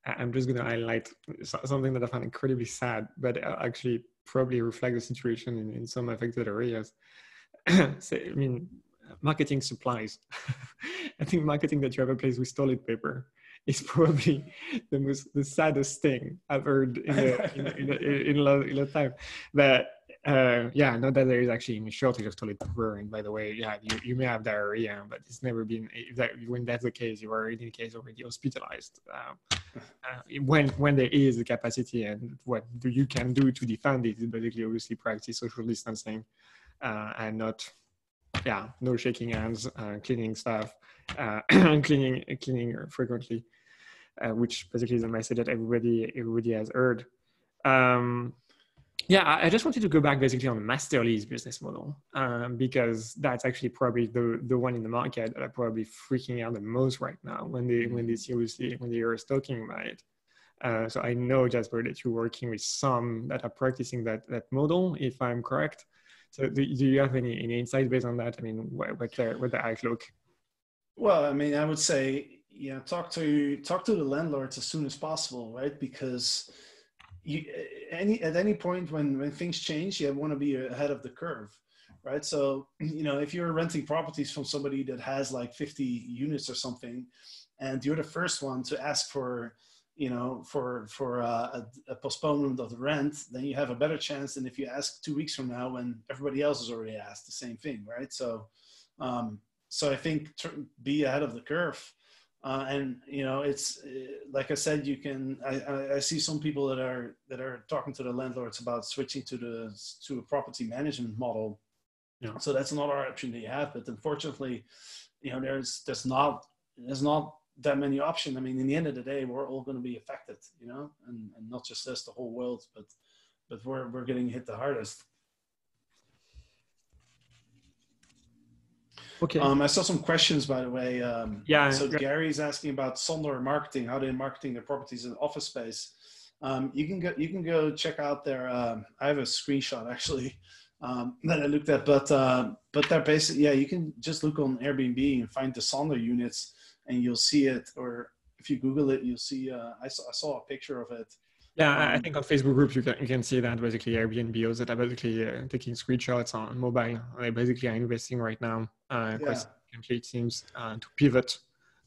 I'm just going to highlight something that I find incredibly sad, but actually probably reflect the situation in some affected areas. So, I mean, marketing supplies. I think marketing that you have a place with toilet paper is probably the saddest thing I've heard in a lot of time. But yeah, not that there is actually a shortage of toilet paper. And by the way, yeah, you may have diarrhea, but it's never been, when that's the case, you are in any case already hospitalized. When there is the capacity, and what you can do to defend it is basically obviously practice social distancing, and no shaking hands, cleaning stuff, cleaning frequently, which basically is a message that everybody has heard. I just wanted to go back basically on the master lease business model, because that's actually probably the one in the market that are probably freaking out the most right now when they seriously, when they are talking about it. So I know, Jasper, that you're working with some that are practicing that model, if I'm correct. So do you have any insights based on that? I mean, what's the outlook? Well, I mean, I would say, talk to the landlords as soon as possible, right? Because at any point when things change, you want to be ahead of the curve, right? So, if you're renting properties from somebody that has like 50 units or something, and you're the first one to ask for a postponement of the rent, then you have a better chance than if you ask 2 weeks from now when everybody else has already asked the same thing, right? So I think be ahead of the curve. And it's like I said, you can. I see some people that are talking to the landlords about switching to a property management model. Yeah. So that's another option that you have, but unfortunately, there's not that many options. I mean, in the end of the day, we're all going to be affected, and not just us, the whole world, but we're getting hit the hardest. Okay. I saw some questions, by the way. So great. Gary's asking about Sonder marketing, how they're marketing their properties in office space. You can go check out their. I have a screenshot actually that I looked at, but they're basically, you can just look on Airbnb and find the Sonder units, and you'll see it. Or if you Google it, you'll see. I saw a picture of it. Yeah, I think on Facebook groups you can see that basically Airbnbs that are basically taking screenshots on mobile. They basically are investing right now quite significantly, it seems, to pivot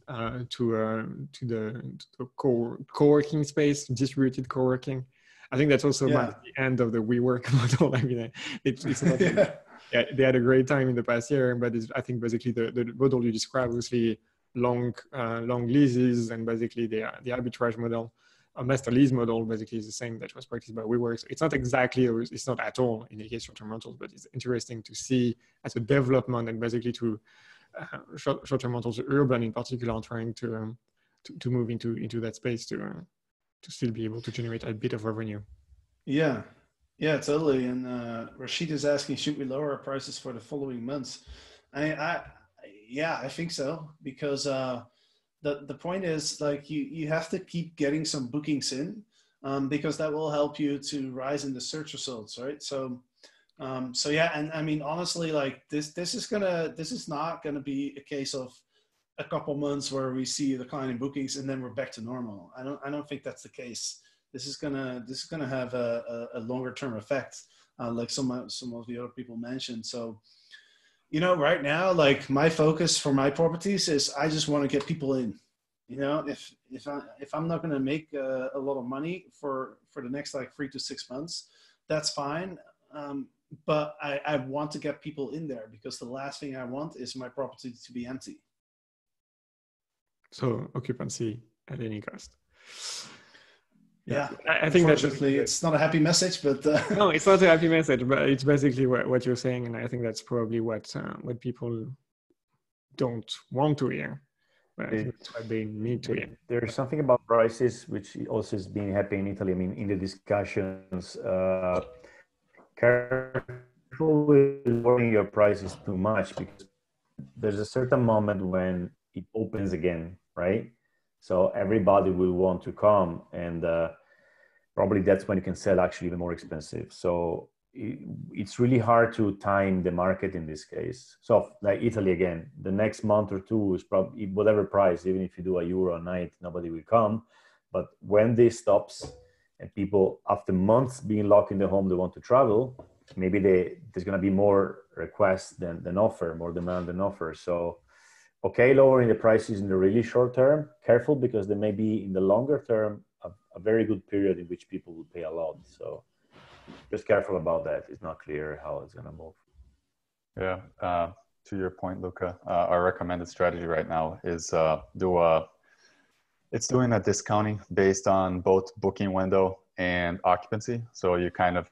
to the co-working space, distributed co-working. I think that's also the end of the WeWork model. I mean, it's not, they had a great time in the past year, but I think basically the model you described, obviously, long leases, and basically the arbitrage model, a master lease model, basically is the same that was practiced by WeWork. So it's not exactly, or it's not at all in the case of short-term rentals, but it's interesting to see as a development, and basically to short-term rentals, urban in particular, trying to move into that space to still be able to generate a bit of revenue. Yeah, totally. And Rashid is asking, should we lower our prices for the following months? I think so, because the point is, like, you have to keep getting some bookings in, because that will help you to rise in the search results, right? So yeah, and I mean, honestly, like this is not gonna be a case of a couple months where we see a decline in bookings and then we're back to normal. I don't think that's the case. This is gonna have a longer term effect, like some of the other people mentioned. So, you know, right now, like, my focus for my properties is I just want to get people in. You know, if I'm not going to make a lot of money for the next like 3 to 6 months, that's fine. But I want to get people in there, because the last thing I want is my property to be empty. So occupancy at any cost. Yeah, I think it's not a happy message, but no, it's not a happy message, but it's basically what you're saying, and I think that's probably what people don't want to hear, but I think that's what they need to hear. There's something about prices which also has been happening in Italy. I mean, in the discussions, careful with lowering your prices too much, because there's a certain moment when it opens again, right? So everybody will want to come, and probably that's when you can sell actually even more expensive. So it's really hard to time the market in this case. So like Italy again, the next month or two is probably whatever price, even if you do €1 a night, nobody will come. But when this stops and people after months being locked in the home, they want to travel, maybe there's going to be more requests than offer, more demand than offer. So okay, lowering the prices in the really short term, careful, because there may be in the longer term a very good period in which people will pay a lot. So just careful about that. It's not clear how it's going to move. Yeah, to your point, Luca, our recommended strategy right now is it's doing a discounting based on both booking window and occupancy. So you kind of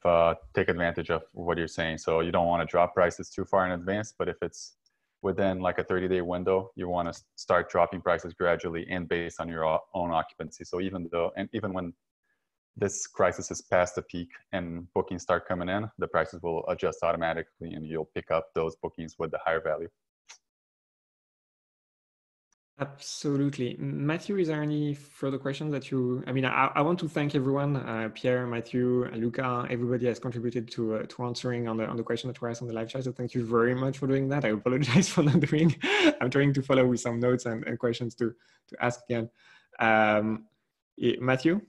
take advantage of what you're saying. So you don't want to drop prices too far in advance, but if it's within like a 30-day window, you want to start dropping prices gradually and based on your own occupancy. So even when this crisis is past the peak and bookings start coming in, the prices will adjust automatically and you'll pick up those bookings with the higher value. Absolutely. Matthew, is there any further questions that I want to thank everyone, Pierre, Matthew, Luca, everybody has contributed to answering on the question that were asked on the live chat. So thank you very much for doing that. I apologize for not doing. I'm trying to follow with some notes and questions to ask again. Matthew,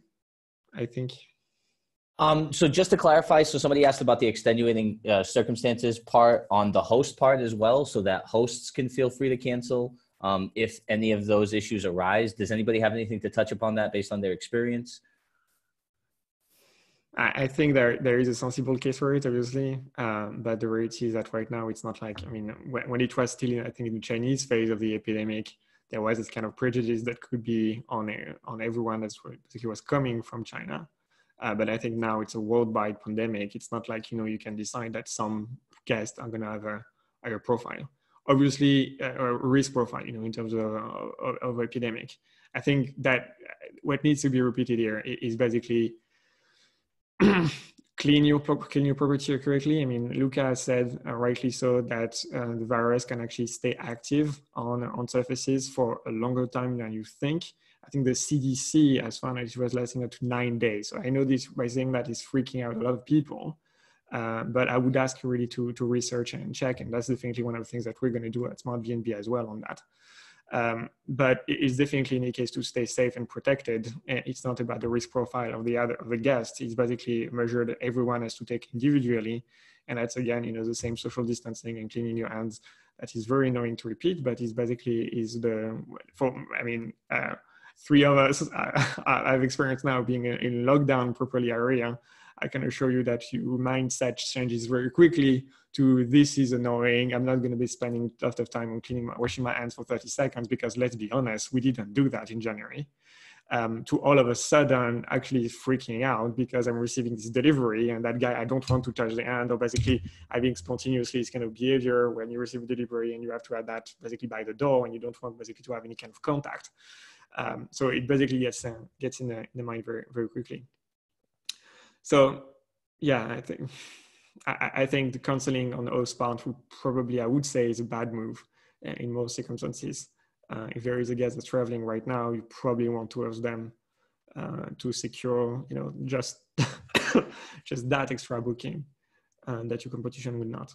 I think. So just to clarify, so somebody asked about the extenuating circumstances part on the host part as well, so that hosts can feel free to cancel. If any of those issues arise, does anybody have anything to touch upon that based on their experience? I think there is a sensible case for it, obviously, but the reality is that right now it's not like, when it was still, I think, in the Chinese phase of the epidemic, there was this kind of prejudice that could be on everyone that was coming from China. But I think now it's a worldwide pandemic. It's not like, you can decide that some guests are going to have a higher profile. Obviously, a risk profile, in terms of epidemic. I think that what needs to be repeated here is basically clean your property correctly. Luca said, rightly so, that the virus can actually stay active on surfaces for a longer time than you think. I think the CDC has found that it was lasting up to 9 days. So I know this, by saying that, is freaking out a lot of people. But I would ask you really to research and check, and that's definitely one of the things that we're going to do at Smart BNB as well on that. But it's definitely in a case to stay safe and protected. It's not about the risk profile of the guest. It's basically a measure that everyone has to take individually, and that's again, the same social distancing and cleaning your hands. That is very annoying to repeat, but it's basically three of us I've experienced now being in lockdown properly area. I can assure you that your mindset changes very quickly to this is annoying. I'm not going to be spending a lot of time on washing my hands for 30 seconds because let's be honest, we didn't do that in January. To all of a sudden actually freaking out because I'm receiving this delivery and that guy, I don't want to touch the hand, or basically having spontaneously this kind of behavior when you receive a delivery and you have to have that basically by the door and you don't want basically to have any kind of contact. So it basically gets in the mind very, very quickly. So yeah, I think the canceling on the host part would probably, I would say, is a bad move in most circumstances. If there is a guest that's traveling right now, you probably want to ask them to secure, just just that extra booking that your competition will not.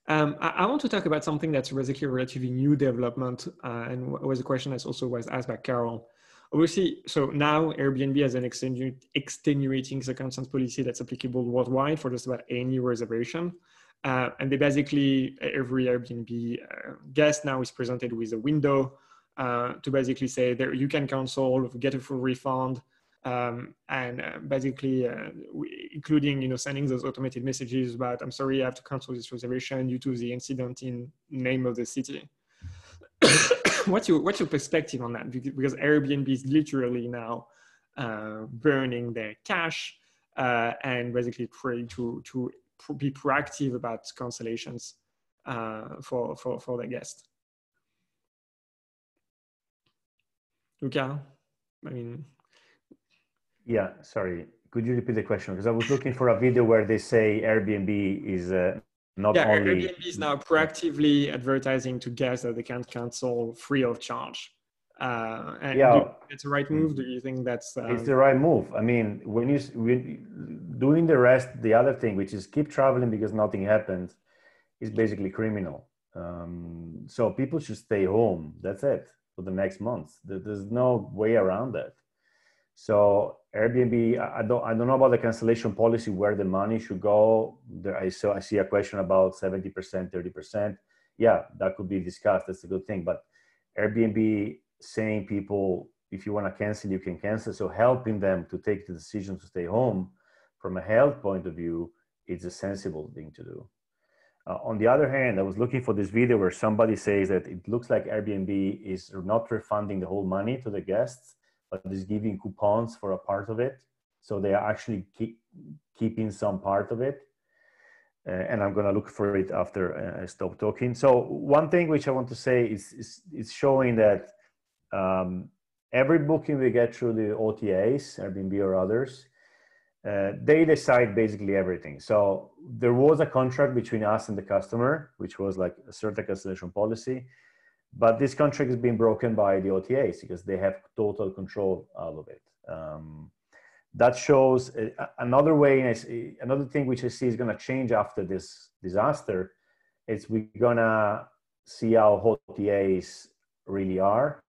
I want to talk about something that's basically a relatively new development, and was a question that also was asked by Carol. Obviously, so now Airbnb has an extenuating circumstance policy that's applicable worldwide for just about any reservation. And they basically, every Airbnb guest now is presented with a window to basically say that you can cancel, get a full refund, and basically including sending those automated messages about, I'm sorry, I have to cancel this reservation due to the incident in name of the city. What's your perspective on that? Because Airbnb is literally now burning their cash and basically trying to be proactive about cancellations for their guests. Luca, I mean. Yeah, sorry. Could you repeat the question? Because I was looking for a video where they say Airbnb is not only... Airbnb is now proactively advertising to guests that they can't cancel free of charge. And yeah, do you think it's the right move? Do you think that's... It's the right move. I mean, when doing the rest, the other thing, which is keep traveling because nothing happened, is basically criminal. So people should stay home. That's it for the next month. There's no way around that. So Airbnb, I don't know about the cancellation policy, where the money should go. I see a question about 70%, 30%. Yeah, that could be discussed. That's a good thing. But Airbnb saying people, if you want to cancel, you can cancel. So helping them to take the decision to stay home from a health point of view, it's a sensible thing to do. On the other hand, I was looking for this video where somebody says that it looks like Airbnb is not refunding the whole money to the guests, but is giving coupons for a part of it. So they are actually keeping some part of it. And I'm going to look for it after I stop talking. So one thing which I want to say is showing that every booking we get through the OTAs, Airbnb or others, they decide basically everything. So there was a contract between us and the customer, which was like a certain cancellation policy. But this contract is being broken by the OTAs because they have total control of it. That shows another way, another thing which I see is going to change after this disaster. Is we're going to see how OTAs really are.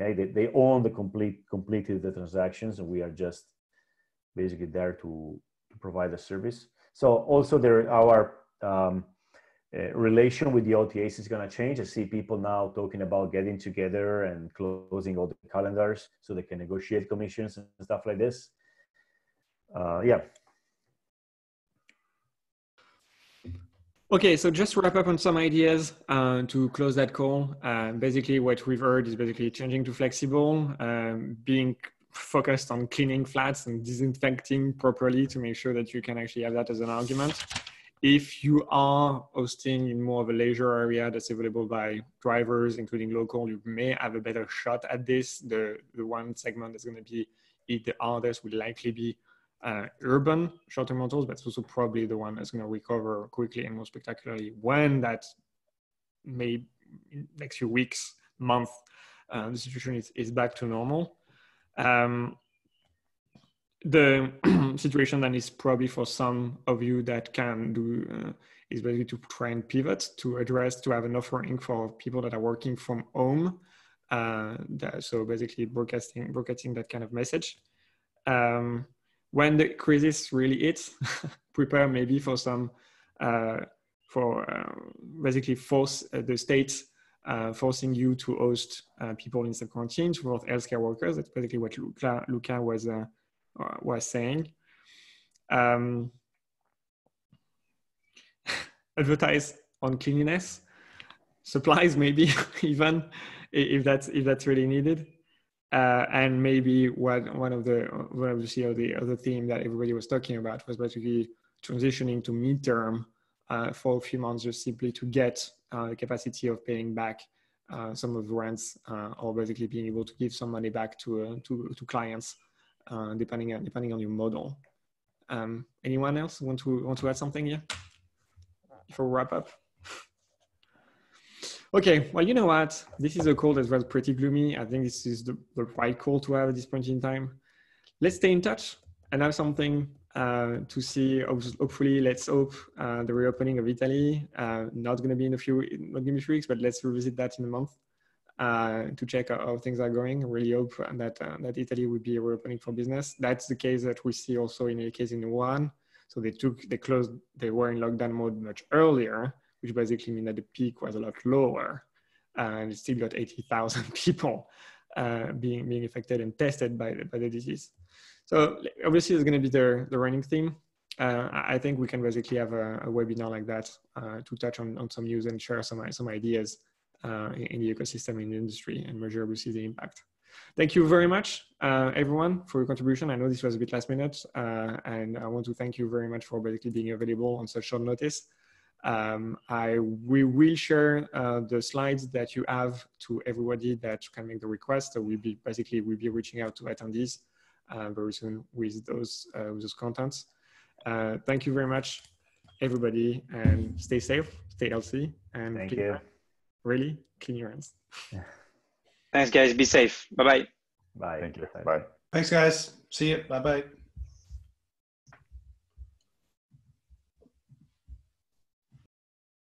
Okay, they own the completed the transactions, and we are just basically there to provide the service. So also our relation with the OTAs is going to change. I see people now talking about getting together and closing all the calendars so they can negotiate commissions and stuff like this. Yeah. Okay, so just to wrap up on some ideas to close that call. Basically, what we've heard is basically changing to flexible, being focused on cleaning flats and disinfecting properly to make sure that you can actually have that as an argument. If you are hosting in more of a leisure area that's available by drivers, including local, you may have a better shot at this. The one segment that's going to be the hardest would likely be urban short-term rentals, but it's also probably the one that's going to recover quickly and more spectacularly when that may in next few weeks, month, the situation is back to normal. The situation then is probably for some of you that can do is basically to try and pivot to have an offering for people that are working from home. So basically broadcasting that kind of message. When the crisis really hits, prepare maybe for some, basically force the states forcing you to host people in self-quarantine for healthcare workers. That's basically what Luca was saying. Advertise on cleanliness, supplies maybe even if that's really needed, and maybe one of the other theme that everybody was talking about was basically transitioning to midterm for a few months, just simply to get the capacity of paying back some of the rents, or basically being able to give some money back to clients, depending on your model. Anyone else want to add something here before we wrap up? Okay, well, you know what? This is a call that was pretty gloomy. I think this is the right call to have at this point in time. Let's stay in touch and have something to see. Hopefully, let's hope the reopening of Italy, not going to be in a few weeks, but let's revisit that in a month to check how things are going. I really hope that Italy would be reopening for business. That's the case that we see also in a case in Wuhan. So they were in lockdown mode much earlier, which basically means that the peak was a lot lower, and it still got 80,000 people being affected and tested by the disease. So obviously, it's going to be the running theme. I think we can basically have a webinar like that to touch on some news and share some ideas in the ecosystem, in the industry, and measure obviously the impact. Thank you very much, everyone, for your contribution. I know this was a bit last minute, and I want to thank you very much for basically being available on such short notice. We will share the slides that you have to everybody that can make the request. So we'll be reaching out to attendees very soon with those contents. Thank you very much, everybody, and stay safe, stay healthy, and thank you. Really clean your hands. Thanks, guys. Be safe. Bye-bye. Bye. Thank you. Bye. Thanks, guys. See you. Bye-bye.